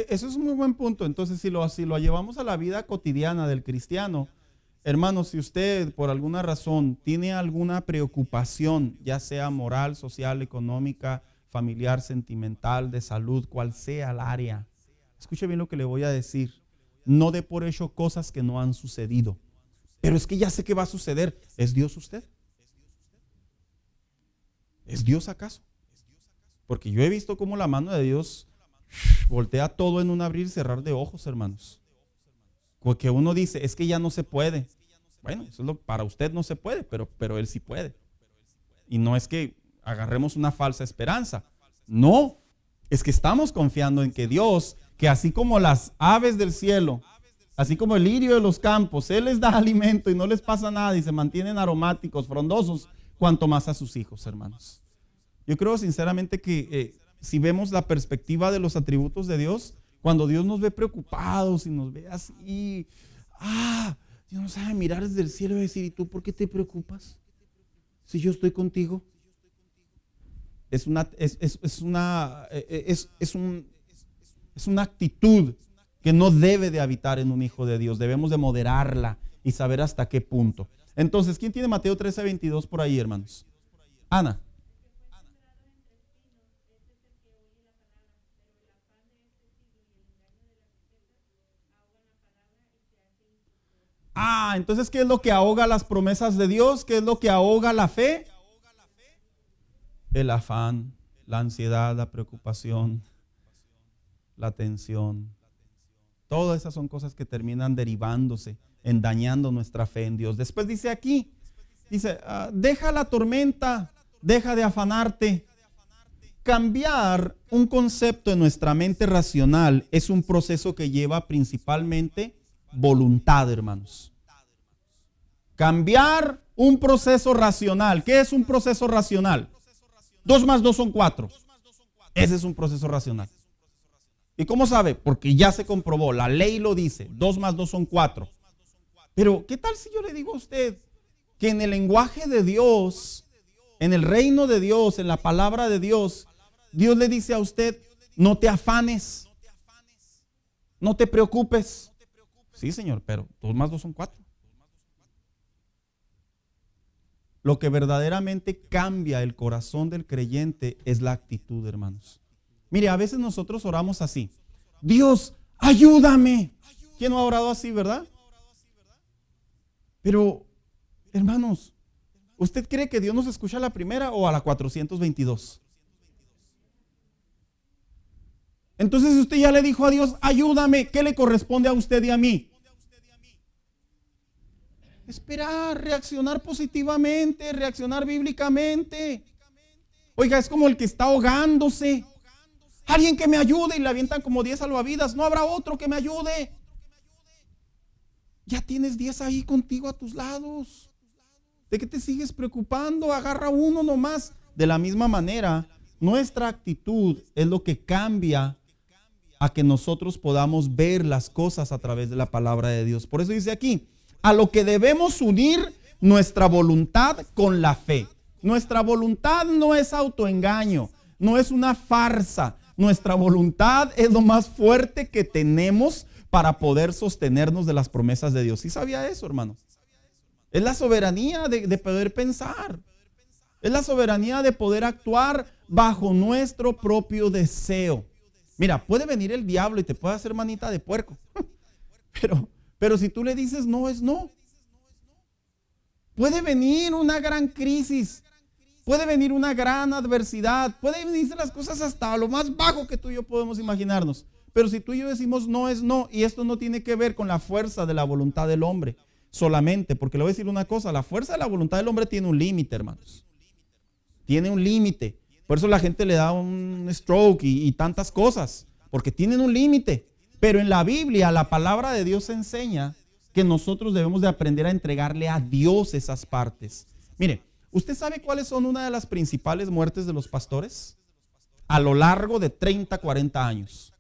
Eso es un muy buen punto. Entonces, si lo llevamos a la vida cotidiana del cristiano, hermano, si usted por alguna razón tiene alguna preocupación, ya sea moral, social, económica, familiar, sentimental, de salud, cual sea el área, escuche bien lo que le voy a decir. No dé por hecho cosas que no han sucedido. Pero es que ya sé que va a suceder. ¿Es Dios usted? ¿Es Dios acaso? Porque yo he visto cómo la mano de Dios voltea todo en un abrir y cerrar de ojos, hermanos. Porque uno dice, es que ya no se puede. Bueno, eso para usted no se puede, pero Él sí puede. Y no es que agarremos una falsa esperanza. No, es que estamos confiando en que Dios, que así como las aves del cielo, así como el lirio de los campos, Él les da alimento y no les pasa nada y se mantienen aromáticos, frondosos, cuanto más a sus hijos, hermanos. Yo creo sinceramente que si vemos la perspectiva de los atributos de Dios, cuando Dios nos ve preocupados y nos ve así, Dios nos sabe mirar desde el cielo y decir, ¿y tú por qué te preocupas? Si yo estoy contigo. Es una actitud que no debe de habitar en un hijo de Dios. Debemos de moderarla y saber hasta qué punto. Entonces, ¿quién tiene Mateo 13:22 por ahí, hermanos? Ana. Entonces, ¿qué es lo que ahoga las promesas de Dios? ¿Qué es lo que ahoga la fe? El afán, La ansiedad, la preocupación, la tensión. Todas esas son cosas que terminan derivándose en dañando nuestra fe en Dios. Después dice aquí, deja la tormenta, deja de afanarte. Cambiar un concepto en nuestra mente racional es un proceso que lleva principalmente voluntad, hermanos. Cambiar un proceso racional. ¿Qué es un proceso racional? 2 más 2 son 4. Ese es un proceso racional. ¿Y cómo sabe? Porque ya se comprobó, la ley lo dice, 2 más 2 son 4. Pero, ¿qué tal si yo le digo a usted que en el lenguaje de Dios, en el reino de Dios, en la palabra de Dios, Dios le dice a usted, no te afanes, no te preocupes? Sí, Señor, pero 2 más 2 son 4. Lo que verdaderamente cambia el corazón del creyente es la actitud, hermanos. Mire, a veces nosotros oramos así: Dios, ayúdame. ¿Quién no ha orado así, verdad? Pero, hermanos, ¿usted cree que Dios nos escucha a la primera o a la 422? Entonces, si usted ya le dijo a Dios, ayúdame, ¿qué le corresponde a usted y a mí? Esperar, reaccionar positivamente, reaccionar bíblicamente. Oiga, es como el que está ahogándose. Alguien que me ayude, y le avientan como 10 salvavidas. No habrá otro que me ayude. Ya tienes 10 ahí contigo a tus lados. ¿De qué te sigues preocupando? Agarra uno nomás. De la misma manera, nuestra actitud es lo que cambia a que nosotros podamos ver las cosas a través de la palabra de Dios. Por eso dice aquí, a lo que debemos unir nuestra voluntad con la fe. Nuestra voluntad no es autoengaño, no es una farsa. Nuestra voluntad es lo más fuerte que tenemos para poder sostenernos de las promesas de Dios. ¿Sí sabía eso, hermano? Es la soberanía de poder pensar. Es la soberanía de poder actuar bajo nuestro propio deseo. Mira, puede venir el diablo y te puede hacer manita de puerco. Pero si tú le dices no, es no. Puede venir una gran crisis. Puede venir una gran adversidad. Puede venir las cosas hasta lo más bajo que tú y yo podemos imaginarnos. Pero si tú y yo decimos no, es no. Y esto no tiene que ver con la fuerza de la voluntad del hombre solamente. Porque le voy a decir una cosa. La fuerza de la voluntad del hombre tiene un límite, hermanos. Tiene un límite. Por eso la gente le da un stroke y tantas cosas. Porque tienen un límite. Pero en la Biblia, la palabra de Dios enseña que nosotros debemos de aprender a entregarle a Dios esas partes. Mire, ¿usted sabe cuáles son una de las principales muertes de los pastores? A lo largo de 30, 40 años.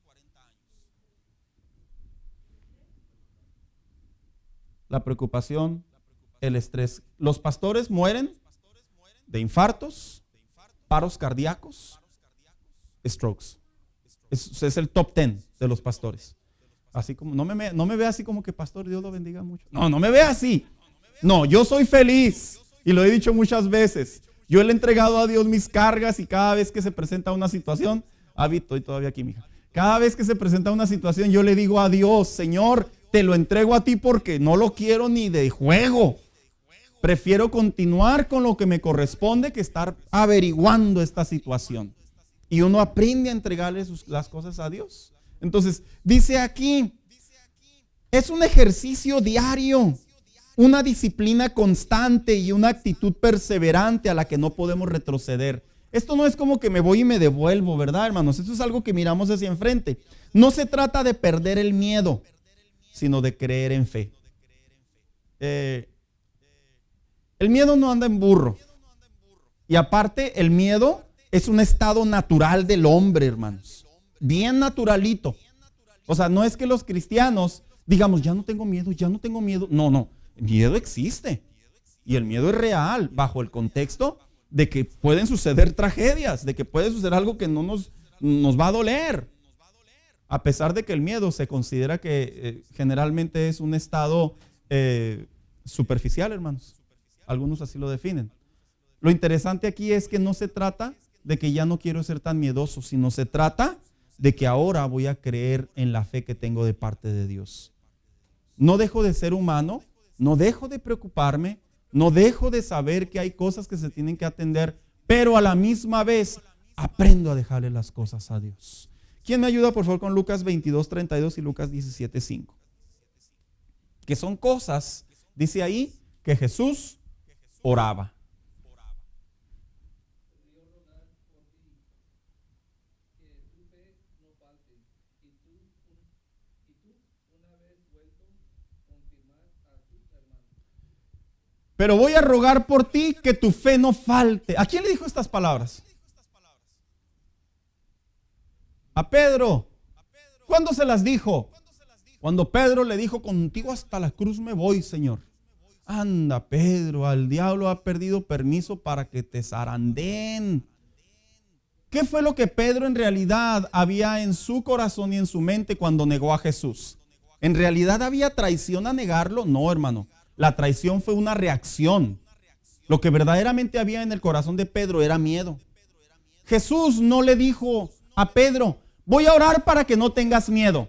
La preocupación, el estrés. Los pastores mueren de infartos, paros cardíacos, strokes. Es el top 10 de los pastores. Así como, no me ve así como que pastor, Dios lo bendiga mucho. No me ve así. No, yo soy feliz. Y lo he dicho muchas veces. Yo le he entregado a Dios mis cargas y cada vez que se presenta una situación, estoy todavía aquí, mija. Cada vez que se presenta una situación, yo le digo a Dios, Señor, te lo entrego a ti porque no lo quiero ni de juego. Prefiero continuar con lo que me corresponde que estar averiguando esta situación. Y uno aprende a entregarle las cosas a Dios. Entonces, dice aquí, es un ejercicio diario, una disciplina constante y una actitud perseverante a la que no podemos retroceder. Esto no es como que me voy y me devuelvo, ¿verdad, hermanos? Esto es algo que miramos hacia enfrente. No se trata de perder el miedo, sino de creer en fe. El miedo no anda en burro. Y aparte, el miedo es un estado natural del hombre, hermanos. Bien naturalito. O sea, no es que los cristianos digamos, ya no tengo miedo, ya no tengo miedo. No. El miedo existe. Y el miedo es real bajo el contexto de que pueden suceder tragedias, de que puede suceder algo que no nos va a doler. A pesar de que el miedo se considera que generalmente es un estado superficial, hermanos. Algunos así lo definen. Lo interesante aquí es que no se trata de que ya no quiero ser tan miedoso, sino se trata de que ahora voy a creer en la fe que tengo de parte de Dios. No dejo de ser humano, no dejo de preocuparme, no dejo de saber que hay cosas que se tienen que atender, pero a la misma vez aprendo a dejarle las cosas a Dios. ¿Quién me ayuda por favor con Lucas 22:32 y Lucas 17:5? Que son cosas, dice ahí, que Jesús oraba. Pero voy a rogar por ti que tu fe no falte. ¿A quién le dijo estas palabras? A Pedro. ¿Cuándo se las dijo? Cuando Pedro le dijo, contigo hasta la cruz me voy, Señor. Anda, Pedro, al diablo ha perdido permiso para que te zarandeen. ¿Qué fue lo que Pedro en realidad había en su corazón y en su mente cuando negó a Jesús? ¿En realidad había traición a negarlo? No, hermano. La traición fue una reacción. Lo que verdaderamente había en el corazón de Pedro era miedo. Jesús no le dijo a Pedro, voy a orar para que no tengas miedo.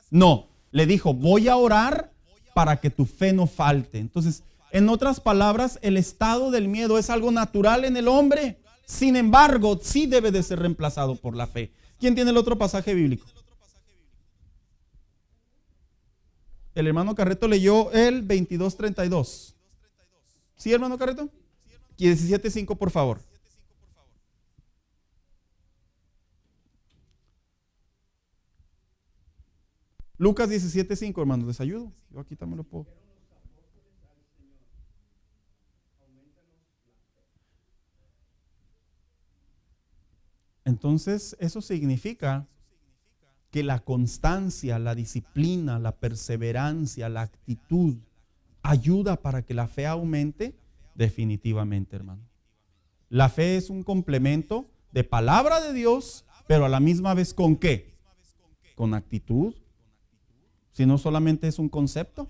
No, le dijo, voy a orar para que tu fe no falte. Entonces, en otras palabras, el estado del miedo es algo natural en el hombre. Sin embargo, sí debe de ser reemplazado por la fe. ¿Quién tiene el otro pasaje bíblico? El hermano Carreto leyó el 22:32. ¿Sí, hermano Carreto? 17:5, por favor. Lucas 17:5, hermanos, les ayudo. Yo aquí también lo puedo. Entonces, eso significa que la constancia, la disciplina, la perseverancia, la actitud ayuda para que la fe aumente definitivamente, hermano. La fe es un complemento de palabra de Dios, pero a la misma vez ¿con qué? Con actitud. Si no solamente es un concepto.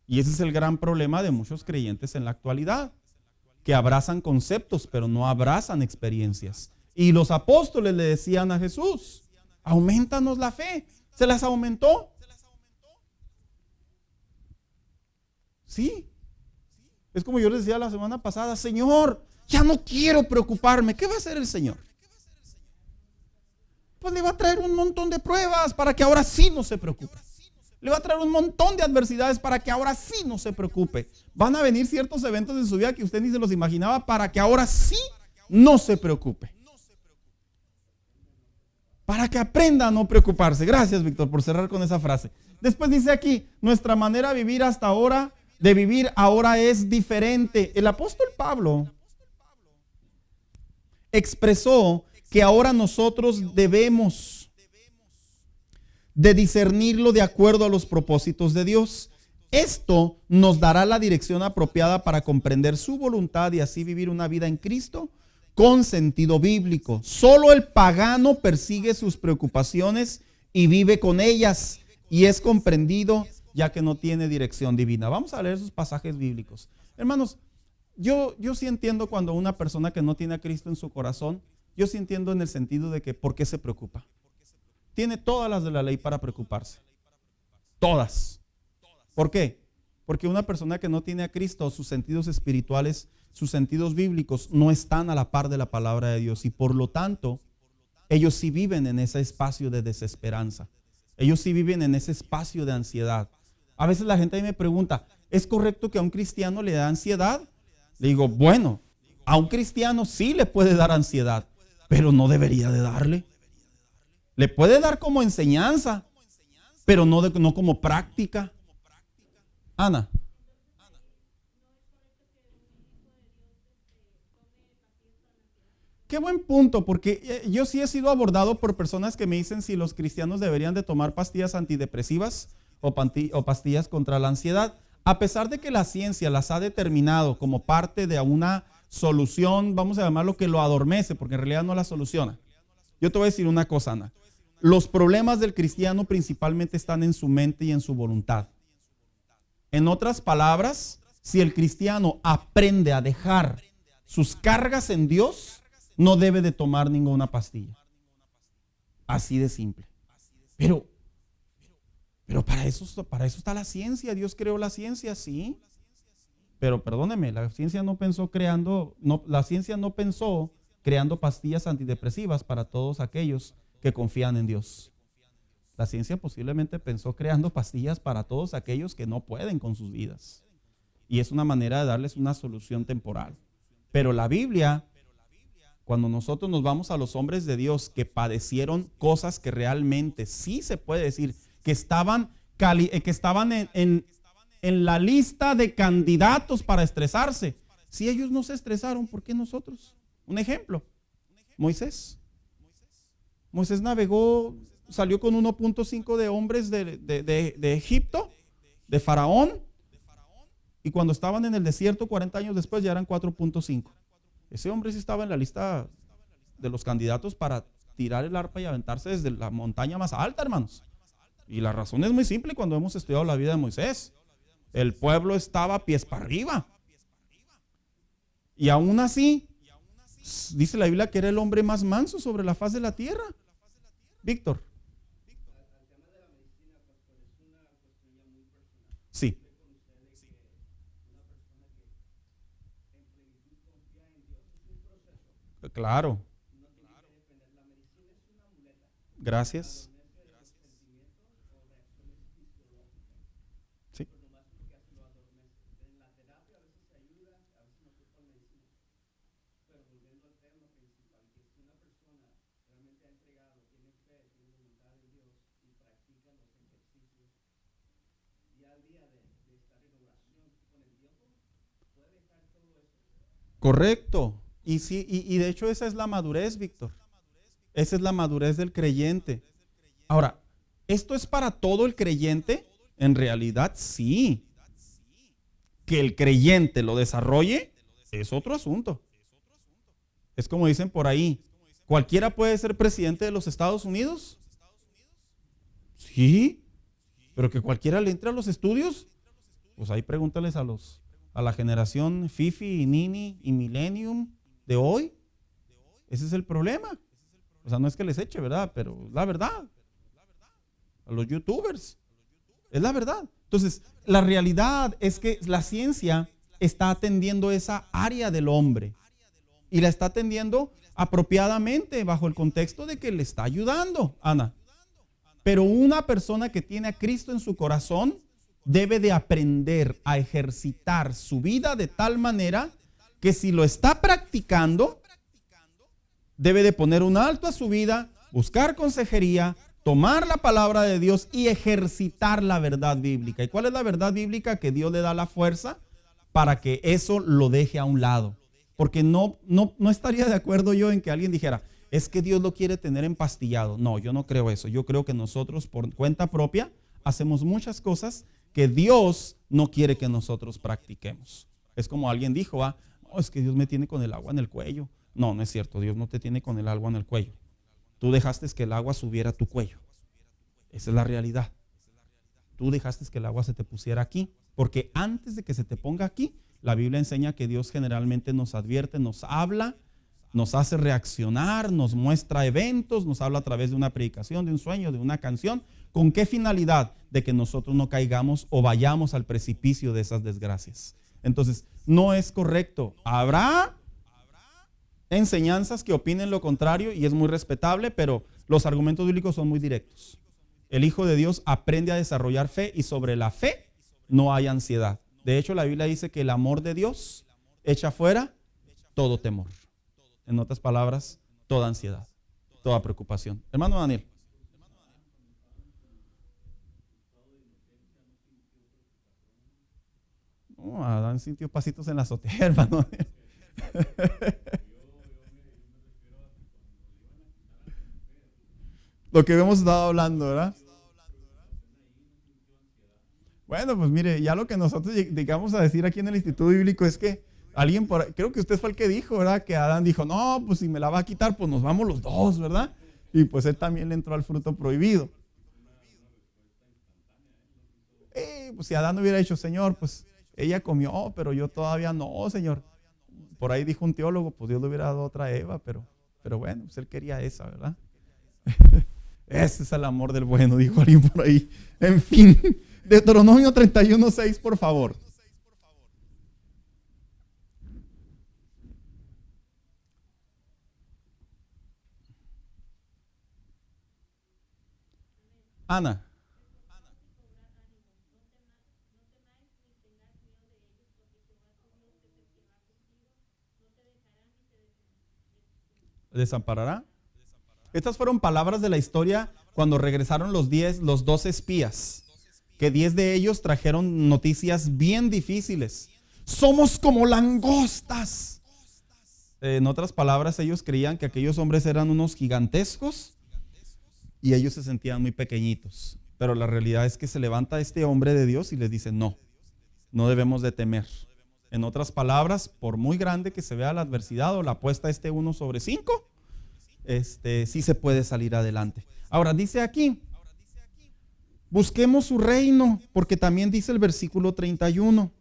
Y ese es el gran problema de muchos creyentes en la actualidad, que abrazan conceptos, pero no abrazan experiencias. Y los apóstoles le decían a Jesús, aumentanos la fe. ¿Se las aumentó? Sí. Es como yo les decía la semana pasada, Señor, ya no quiero preocuparme. ¿Qué va a hacer el Señor? Pues le va a traer un montón de pruebas para que ahora sí no se preocupe. Le va a traer un montón de adversidades para que ahora sí no se preocupe. Van a venir ciertos eventos en su vida que usted ni se los imaginaba para que ahora sí no se preocupe. Para que aprenda a no preocuparse. Gracias, Víctor, por cerrar con esa frase. Después dice aquí, nuestra manera de vivir hasta ahora, de vivir ahora es diferente. El apóstol Pablo expresó que ahora nosotros debemos de discernirlo de acuerdo a los propósitos de Dios. Esto nos dará la dirección apropiada para comprender su voluntad y así vivir una vida en Cristo con sentido bíblico. Solo el pagano persigue sus preocupaciones y vive con ellas y es comprendido ya que no tiene dirección divina. Vamos a leer esos pasajes bíblicos. Hermanos, yo sí entiendo cuando una persona que no tiene a Cristo en su corazón, yo sí entiendo en el sentido de que ¿por qué se preocupa? Tiene todas las de la ley para preocuparse. Todas. ¿Por qué? Porque una persona que no tiene a Cristo, sus sentidos espirituales, sus sentidos bíblicos no están a la par de la palabra de Dios y por lo tanto ellos sí viven en ese espacio de desesperanza. Ellos sí viven en ese espacio de ansiedad. A veces la gente ahí me pregunta, ¿es correcto que a un cristiano le da ansiedad? Le digo, bueno, a un cristiano sí le puede dar ansiedad, pero no debería de darle. Le puede dar como enseñanza, pero no como práctica. Ana. Qué buen punto, porque yo sí he sido abordado por personas que me dicen si los cristianos deberían de tomar pastillas antidepresivas o pastillas contra la ansiedad, a pesar de que la ciencia las ha determinado como parte de una solución, vamos a llamarlo que lo adormece, porque en realidad no la soluciona. Yo te voy a decir una cosa, Ana. Los problemas del cristiano principalmente están en su mente y en su voluntad. En otras palabras, si el cristiano aprende a dejar sus cargas en Dios, no debe de tomar ninguna pastilla. Así de simple. Pero para eso está la ciencia. Dios creó la ciencia, sí. Pero perdóneme, la ciencia no pensó creando pastillas antidepresivas para todos aquellos que confían en Dios. La ciencia posiblemente pensó creando pastillas para todos aquellos que no pueden con sus vidas. Y es una manera de darles una solución temporal. Pero la Biblia, cuando nosotros nos vamos a los hombres de Dios que padecieron cosas que realmente sí se puede decir que estaban en la lista de candidatos para estresarse. Si ellos no se estresaron, ¿por qué nosotros? Un ejemplo, Moisés. Moisés navegó, salió con 1.5 de hombres de Egipto, de Faraón, y cuando estaban en el desierto 40 años después ya eran 4.5. Ese hombre sí estaba en la lista de los candidatos para tirar el arpa y aventarse desde la montaña más alta, hermanos. Y la razón es muy simple cuando hemos estudiado la vida de Moisés. El pueblo estaba pies para arriba. Y aún así, dice la Biblia que era el hombre más manso sobre la faz de la tierra. Víctor. Sí. Claro. Gracias. Sí. Correcto. Y sí, y de hecho esa es la madurez, Víctor. Esa es la madurez del creyente. Ahora, ¿esto es para todo el creyente? En realidad sí. Que el creyente lo desarrolle es otro asunto. Es como dicen por ahí, ¿cualquiera puede ser presidente de los Estados Unidos? Sí, pero que cualquiera le entre a los estudios. Pues ahí pregúntales a la generación Fifi y Nini y Millennium de hoy. Ese es el problema. O sea, no es que les eche, ¿verdad? Pero la verdad. A los youtubers. Es la verdad. Entonces, la realidad es que la ciencia está atendiendo esa área del hombre. Y la está atendiendo apropiadamente bajo el contexto de que le está ayudando, Ana. Pero una persona que tiene a Cristo en su corazón debe de aprender a ejercitar su vida de tal manera que si lo está practicando, debe de poner un alto a su vida, buscar consejería, tomar la palabra de Dios y ejercitar la verdad bíblica. ¿Y cuál es la verdad bíblica? Que Dios le da la fuerza para que eso lo deje a un lado. Porque no estaría de acuerdo yo en que alguien dijera, es que Dios lo quiere tener empastillado. No, yo no creo eso. Yo creo que nosotros por cuenta propia hacemos muchas cosas que Dios no quiere que nosotros practiquemos. Es como alguien dijo, no, es que Dios me tiene con el agua en el cuello. No, no es cierto. Dios no te tiene con el agua en el cuello. Tú dejaste que el agua subiera a tu cuello. Esa es la realidad. Tú dejaste que el agua se te pusiera aquí. Porque antes de que se te ponga aquí, la Biblia enseña que Dios generalmente nos advierte, nos habla, nos hace reaccionar, nos muestra eventos, nos habla a través de una predicación, de un sueño, de una canción. ¿Con qué finalidad? De que nosotros no caigamos o vayamos al precipicio de esas desgracias. Entonces, no es correcto. Habrá enseñanzas que opinen lo contrario y es muy respetable, pero los argumentos bíblicos son muy directos. El Hijo de Dios aprende a desarrollar fe y sobre la fe no hay ansiedad. De hecho, la Biblia dice que el amor de Dios echa fuera todo temor. En otras palabras, toda ansiedad, toda preocupación. Hermano Daniel. No, Adán sintió pasitos en la azotea, hermano. Lo que hemos estado hablando, ¿verdad? Bueno, pues mire, ya lo que nosotros llegamos a decir aquí en el Instituto Bíblico es que alguien, creo que usted fue el que dijo, ¿verdad? Que Adán dijo, no, pues si me la va a quitar, pues nos vamos los dos, ¿verdad? Y pues él también le entró al fruto prohibido. Pues si Adán hubiera dicho, Señor, pues ella comió, pero yo todavía no, Señor. Por ahí dijo un teólogo, pues Dios le hubiera dado otra Eva, pero bueno, pues él quería esa, ¿verdad? Ese es el amor del bueno, dijo alguien por ahí. En fin, Deuteronomio 31:6, por favor. Ana. ¿Desamparará? Estas fueron palabras de la historia cuando regresaron los 12 espías, que 10 de ellos trajeron noticias bien difíciles. Somos como langostas. En otras palabras, ellos creían que aquellos hombres eran unos gigantescos y ellos se sentían muy pequeñitos. Pero la realidad es que se levanta este hombre de Dios y les dice, no debemos de temer. En otras palabras, por muy grande que se vea la adversidad o la apuesta 1/5, sí se puede salir adelante. Ahora dice aquí, busquemos su reino, porque también dice el versículo 31.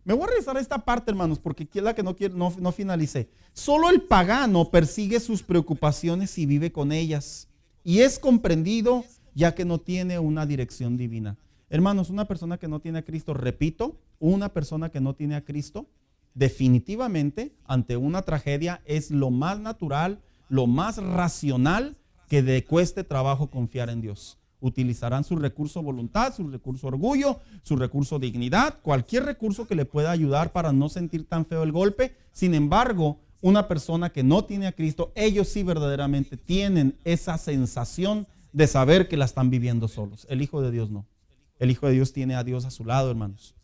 Me voy a regresar a esta parte, hermanos, porque aquí es la que no finalicé. Solo el pagano persigue sus preocupaciones y vive con ellas, y es comprendido ya que no tiene una dirección divina. Hermanos, una persona que no tiene a Cristo, repito, una persona que no tiene a Cristo, definitivamente ante una tragedia es lo más natural, lo más racional que le cueste trabajo confiar en Dios. Utilizarán su recurso voluntad, su recurso orgullo, su recurso dignidad, cualquier recurso que le pueda ayudar para no sentir tan feo el golpe. Sin embargo, una persona que no tiene a Cristo, ellos sí verdaderamente tienen esa sensación de saber que la están viviendo solos. El Hijo de Dios no. El Hijo de Dios tiene a Dios a su lado, hermanos.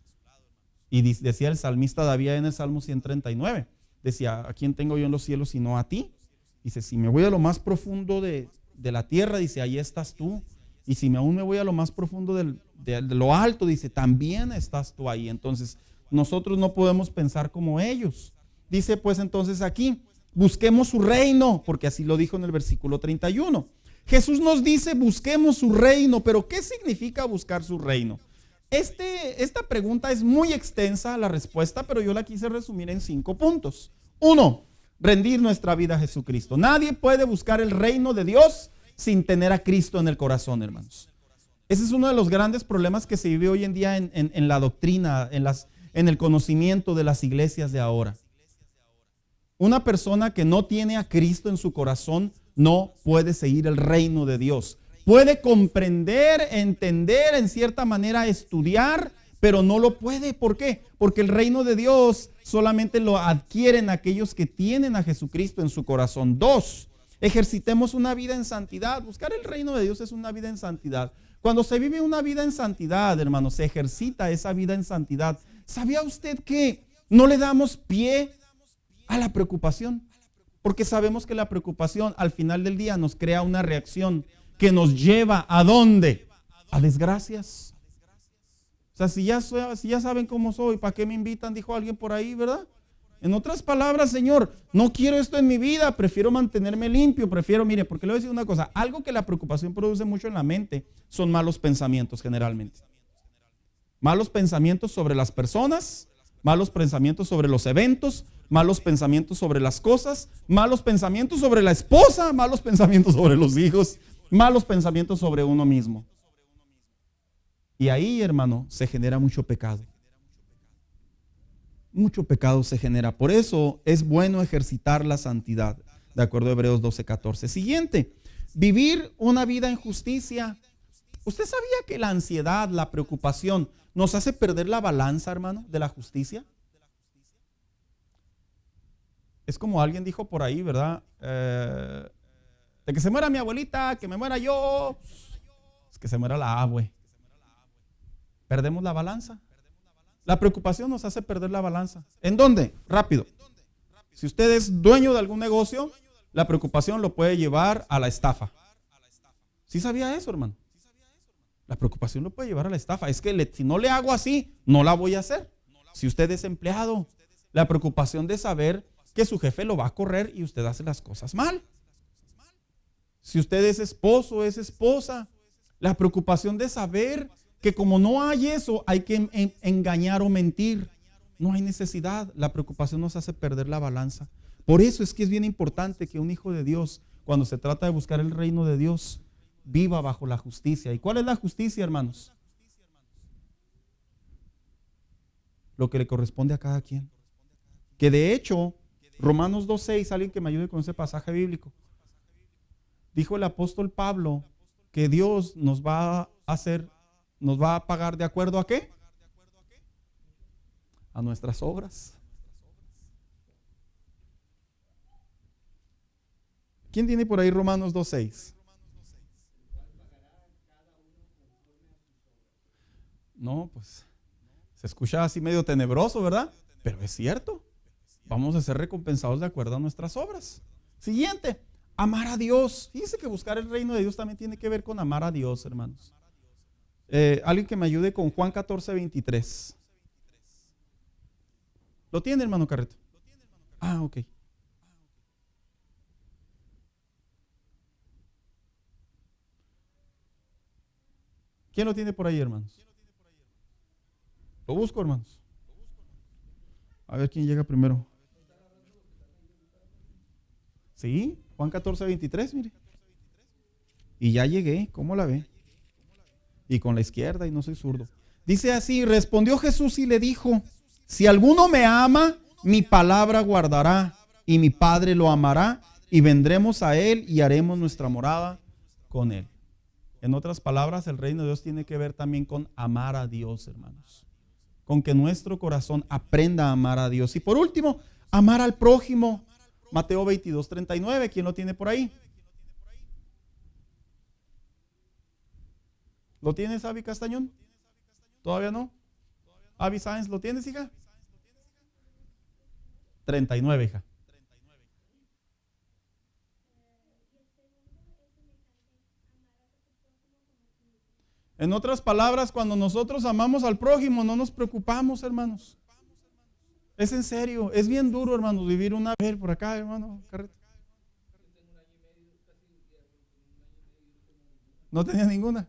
Y decía el salmista David en el Salmo 139, decía, ¿a quién tengo yo en los cielos sino a ti? Dice, si me voy a lo más profundo de la tierra, dice, ahí estás tú. Y si aún me voy a lo más profundo de lo alto, dice, también estás tú ahí. Entonces, nosotros no podemos pensar como ellos. Dice pues entonces aquí, busquemos su reino, porque así lo dijo en el versículo 31. Jesús nos dice, busquemos su reino, pero ¿qué significa buscar su reino? Esta pregunta es muy extensa, la respuesta, pero yo la quise resumir en 5 puntos. 1, rendir nuestra vida a Jesucristo. Nadie puede buscar el reino de Dios sin tener a Cristo en el corazón, hermanos. Ese es uno de los grandes problemas que se vive hoy en día en la doctrina, en el conocimiento de las iglesias de ahora. Una persona que no tiene a Cristo en su corazón no puede seguir el reino de Dios. Puede comprender, entender, en cierta manera estudiar, pero no lo puede. ¿Por qué? Porque el reino de Dios solamente lo adquieren aquellos que tienen a Jesucristo en su corazón. 2, ejercitemos una vida en santidad. Buscar el reino de Dios es una vida en santidad. Cuando se vive una vida en santidad, hermanos, se ejercita esa vida en santidad. ¿Sabía usted que no le damos pie a la preocupación? Porque sabemos que la preocupación al final del día nos crea una reacción que nos lleva ¿a dónde? A desgracias. O sea, si ya saben cómo soy, ¿para qué me invitan? Dijo alguien por ahí, ¿verdad? En otras palabras, Señor, no quiero esto en mi vida, prefiero mantenerme limpio, mire, porque le voy a decir una cosa, algo que la preocupación produce mucho en la mente son malos pensamientos generalmente. Malos pensamientos sobre las personas, malos pensamientos sobre los eventos, malos pensamientos sobre las cosas, malos pensamientos sobre la esposa, malos pensamientos sobre los hijos, malos pensamientos sobre uno mismo. Y ahí, hermano, se genera mucho pecado. Mucho pecado se genera. Por eso es bueno ejercitar la santidad, de acuerdo a Hebreos 12:14. Siguiente, vivir una vida en justicia. ¿Usted sabía que la ansiedad, la preocupación nos hace perder la balanza, hermano, de la justicia? Es como alguien dijo por ahí, ¿verdad? De que se muera mi abuelita, que me muera yo, es que se muera la abue. Perdemos la balanza. La preocupación nos hace perder la balanza. ¿En dónde? Rápido. Si usted es dueño de algún negocio, la preocupación lo puede llevar a la estafa. ¿Sí sabía eso, hermano? La preocupación lo puede llevar a la estafa. Es que si no le hago así, no la voy a hacer. Si usted es empleado, la preocupación de saber que su jefe lo va a correr y usted hace las cosas mal. Si usted es esposo, es esposa, la preocupación de saber que como no hay eso, hay que engañar o mentir. No hay necesidad. La preocupación nos hace perder la balanza. Por eso es que es bien importante que un hijo de Dios, cuando se trata de buscar el reino de Dios, viva bajo la justicia. ¿Y cuál es la justicia, hermanos? Lo que le corresponde a cada quien. Que de hecho, Romanos 2:6, alguien que me ayude con ese pasaje bíblico. Dijo el apóstol Pablo que Dios nos va a hacer, nos va a pagar de acuerdo a qué? A nuestras obras. ¿Quién tiene por ahí Romanos 2:6? No, pues se escucha así medio tenebroso, ¿verdad? Pero es cierto. Vamos a ser recompensados de acuerdo a nuestras obras. Siguiente, amar a Dios. Fíjese que buscar el reino de Dios también tiene que ver con amar a Dios, hermanos. Alguien que me ayude con Juan 14:23. ¿Lo tiene, hermano Carreto? Ah, ok. ¿Quién lo tiene por ahí, hermanos? Lo busco, hermanos. A ver quién llega primero. Sí, Juan 14:23, mire. Y ya llegué, ¿cómo la ve? Y con la izquierda, y no soy zurdo. Dice así: respondió Jesús y le dijo: si alguno me ama, mi palabra guardará, y mi Padre lo amará, y vendremos a él y haremos nuestra morada con él. En otras palabras, el reino de Dios tiene que ver también con amar a Dios, hermanos. Con que nuestro corazón aprenda a amar a Dios. Y por último, amar al prójimo. Mateo 22:39, ¿quién lo tiene por ahí? ¿Lo tienes, Avi Castañón? ¿Todavía no? Avi Sáenz, ¿lo tienes, hija? 39, hija. En otras palabras, cuando nosotros amamos al prójimo, no nos preocupamos, hermanos. Es en serio, es bien duro, hermanos, vivir una vez por acá, hermano Carreta. No tenía ninguna.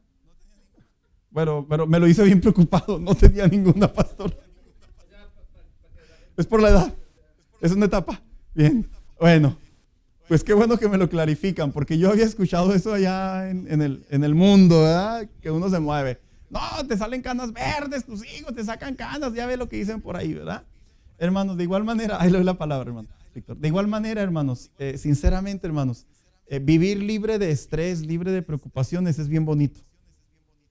Bueno, pero me lo hice bien preocupado, no tenía ninguna, pastor. Es por la edad, es una etapa. Bien, bueno, pues qué bueno que me lo clarifican, porque yo había escuchado eso allá en el mundo, ¿verdad? Que uno se mueve. No, te salen canas verdes, tus hijos te sacan canas, ya ve lo que dicen por ahí, ¿verdad? Hermanos, de igual manera, ahí le doy la palabra, hermano Víctor. De igual manera, hermanos, sinceramente, hermanos, vivir libre de estrés, libre de preocupaciones es bien bonito.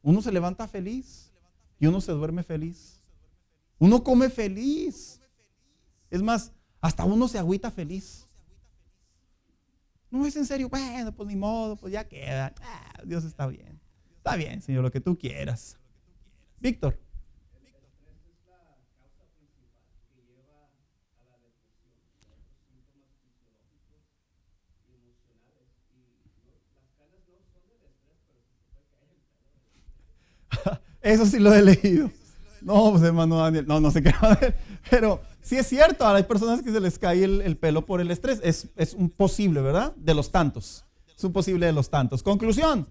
Uno se levanta feliz y uno se duerme feliz. Uno come feliz. Es más, hasta uno se agüita feliz. No es en serio, bueno, pues ni modo, pues ya queda. Dios está bien. Está bien, Señor, lo que tú quieras. Víctor. Eso sí lo he leído. No, pues hermano Daniel, no sé qué va a ver. Pero sí es cierto, hay personas que se les cae el pelo por el estrés. Es un posible, ¿verdad? De los tantos. Es un posible de los tantos. Conclusión.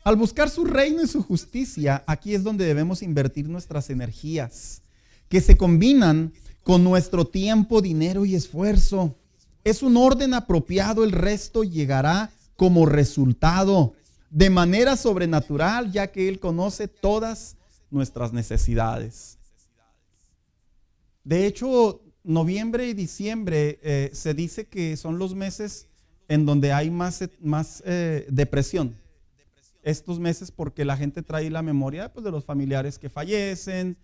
Al buscar su reino y su justicia, aquí es donde debemos invertir nuestras energías, que se combinan con nuestro tiempo, dinero y esfuerzo. Es un orden apropiado, el resto llegará como resultado, de manera sobrenatural, ya que Él conoce todas nuestras necesidades. De hecho, noviembre y diciembre se dice que son los meses en donde hay más depresión. Estos meses porque la gente trae la memoria pues, de los familiares que fallecen,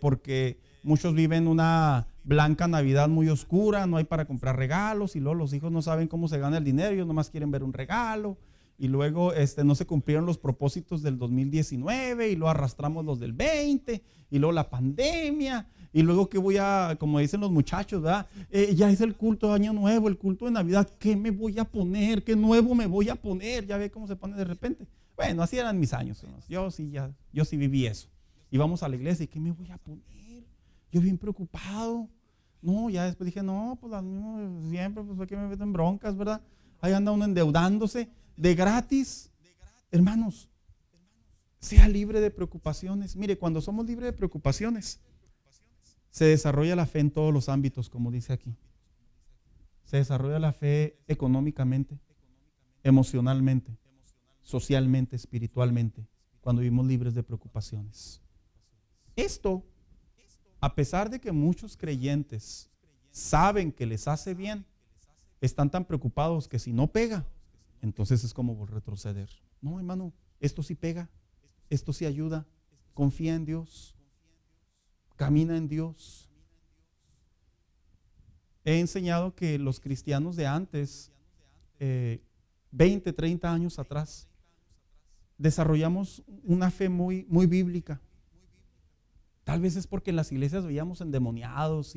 porque muchos viven una blanca Navidad muy oscura, no hay para comprar regalos y luego los hijos no saben cómo se gana el dinero, ellos nomás quieren ver un regalo. Y luego no se cumplieron los propósitos del 2019 y luego arrastramos los del 20 y luego la pandemia y luego que voy a, como dicen los muchachos, ¿verdad? Ya es el culto de Año Nuevo, el culto de Navidad, ¿qué me voy a poner? ¿Qué nuevo me voy a poner? Ya ve cómo se pone de repente. Bueno, así eran mis años, hermanos. Yo sí viví eso. Y vamos a la iglesia y ¿qué me voy a poner? Yo bien preocupado. No, ya después dije, no, pues siempre, pues ¿por qué me meto en broncas, verdad? Ahí anda uno endeudándose. De gratis, hermanos, sea libre de preocupaciones. Mire, cuando somos libres de preocupaciones, se desarrolla la fe en todos los ámbitos, como dice aquí. Se desarrolla la fe económicamente, emocionalmente, socialmente, espiritualmente, cuando vivimos libres de preocupaciones. Esto, a pesar de que muchos creyentes saben que les hace bien, están tan preocupados que si no pega, entonces es como retroceder. No, hermano, esto sí pega, esto sí ayuda. Confía en Dios, camina en Dios. He enseñado que los cristianos de antes, 20, 30 años atrás, desarrollamos una fe muy, muy bíblica. Tal vez es porque en las iglesias veíamos endemoniados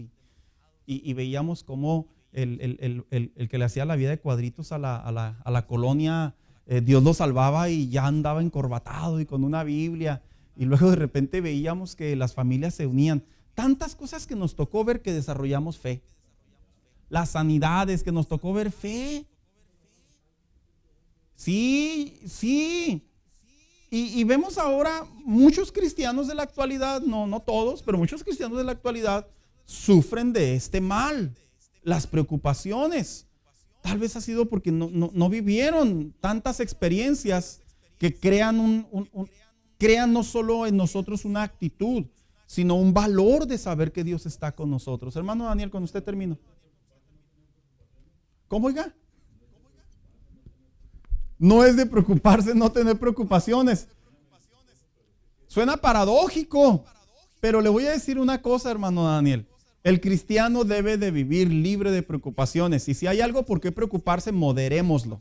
y veíamos cómo el que le hacía la vida de cuadritos a la colonia, Dios lo salvaba y ya andaba encorbatado y con una Biblia. Y luego de repente veíamos que las familias se unían. Tantas cosas que nos tocó ver que desarrollamos fe. Las sanidades que nos tocó ver fe. Sí, sí. Y vemos ahora muchos cristianos de la actualidad, no todos, pero muchos cristianos de la actualidad sufren de este mal, las preocupaciones. Tal vez ha sido porque no vivieron tantas experiencias que crean crean no solo en nosotros una actitud, sino un valor de saber que Dios está con nosotros. Hermano Daniel, con usted termino. ¿Cómo, oiga? No es de preocuparse, no tener preocupaciones. Suena paradójico, pero le voy a decir una cosa, hermano Daniel. El cristiano debe de vivir libre de preocupaciones. Y si hay algo por qué preocuparse, moderémoslo.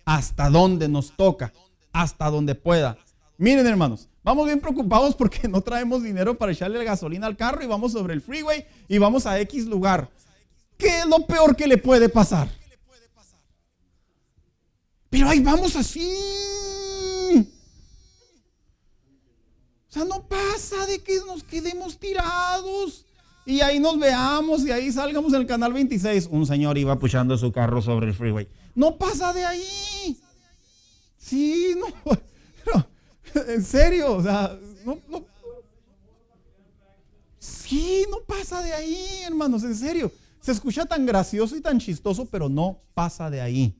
Hasta donde nos toca, hasta donde pueda. Miren, hermanos, vamos bien preocupados porque no traemos dinero para echarle la gasolina al carro y vamos sobre el freeway y vamos a X lugar. ¿Qué es lo peor que le puede pasar? Pero ahí vamos así. O sea, no pasa de que nos quedemos tirados y ahí nos veamos y ahí salgamos en el canal 26. Un señor iba puchando su carro sobre el freeway. No pasa de ahí. Sí, no, en serio, o sea, no. Sí, no pasa de ahí, hermanos, en serio. Se escucha tan gracioso y tan chistoso, pero no pasa de ahí.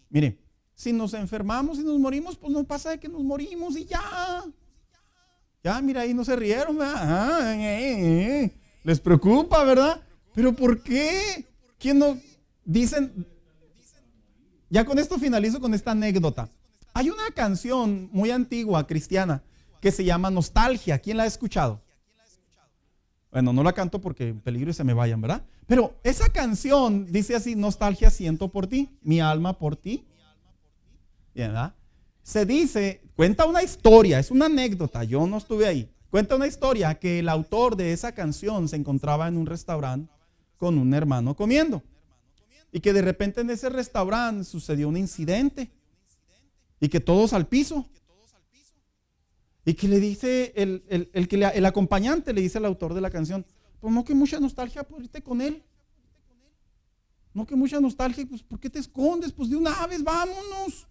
Mire, si nos enfermamos y nos morimos, pues no pasa de que nos morimos y ya. Ya, mira, ahí no se rieron, ¿verdad? Les preocupa, ¿verdad? Pero ¿por qué? ¿Quién no? Dicen, ya con esto finalizo con esta anécdota. Hay una canción muy antigua, cristiana, que se llama Nostalgia. ¿Quién la ha escuchado? Bueno, no la canto porque en peligro y se me vayan, ¿verdad? Pero esa canción dice así: nostalgia siento por ti, mi alma por ti. ¿Verdad? Se dice, cuenta una historia, es una anécdota, yo no estuve ahí. Cuenta una historia que el autor de esa canción se encontraba en un restaurante con un hermano comiendo. Y que de repente en ese restaurante sucedió un incidente. Y que todos al piso. Y que le dice, el acompañante le dice al autor de la canción: pues no que mucha nostalgia por irte con él. No que mucha nostalgia, pues ¿por qué te escondes? Pues de una vez vámonos.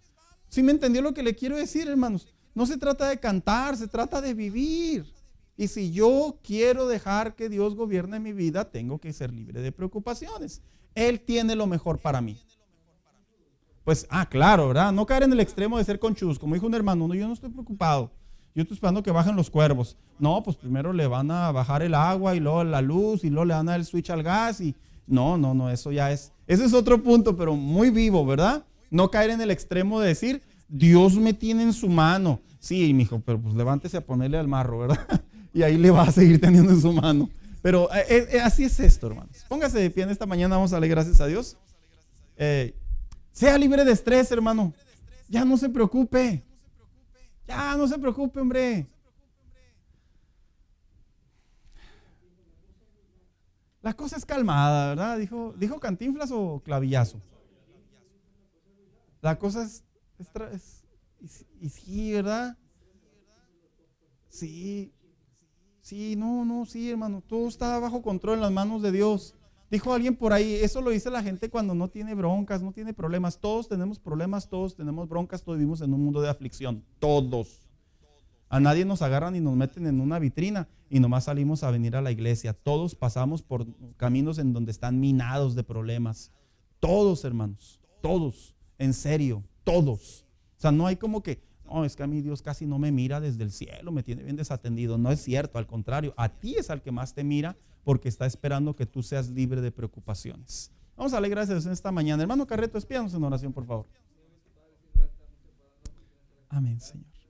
¿Sí me entendió lo que le quiero decir, hermanos? No se trata de cantar, se trata de vivir. Y si yo quiero dejar que Dios gobierne mi vida, tengo que ser libre de preocupaciones. Él tiene lo mejor para mí. Pues, claro, ¿verdad? No caer en el extremo de ser conchus. Como dijo un hermano, no, yo no estoy preocupado. Yo estoy esperando que bajen los cuervos. No, pues primero le van a bajar el agua y luego la luz y luego le van a dar el switch al gas y no, eso ya es. Ese es otro punto, pero muy vivo, ¿verdad? No caer en el extremo de decir, Dios me tiene en su mano. Sí, mijo, pero pues levántese a ponerle al marro, ¿verdad? Y ahí le va a seguir teniendo en su mano. Pero así es esto, hermanos. Póngase de pie en esta mañana, vamos a darle gracias a Dios. Sea libre de estrés, hermano. Ya no se preocupe. Ya no se preocupe, hombre. La cosa es calmada, ¿verdad? ¿Dijo Cantinflas o Clavillazo? La cosa es sí, ¿verdad? Sí, sí, hermano. Todo está bajo control en las manos de Dios. Dijo alguien por ahí, eso lo dice la gente cuando no tiene broncas, no tiene problemas. Todos tenemos problemas, todos tenemos broncas, todos vivimos en un mundo de aflicción. Todos. A nadie nos agarran y nos meten en una vitrina y nomás salimos a venir a la iglesia. Todos pasamos por caminos en donde están minados de problemas. Todos, hermanos, todos, en serio, todos. O sea, no hay como que, no, es que a mí Dios casi no me mira desde el cielo, me tiene bien desatendido. No es cierto, al contrario, a ti es al que más te mira porque está esperando que tú seas libre de preocupaciones. Vamos a darle gracias a Dios en esta mañana. Hermano Carreto, espíanos en oración, por favor. Amén, Señor.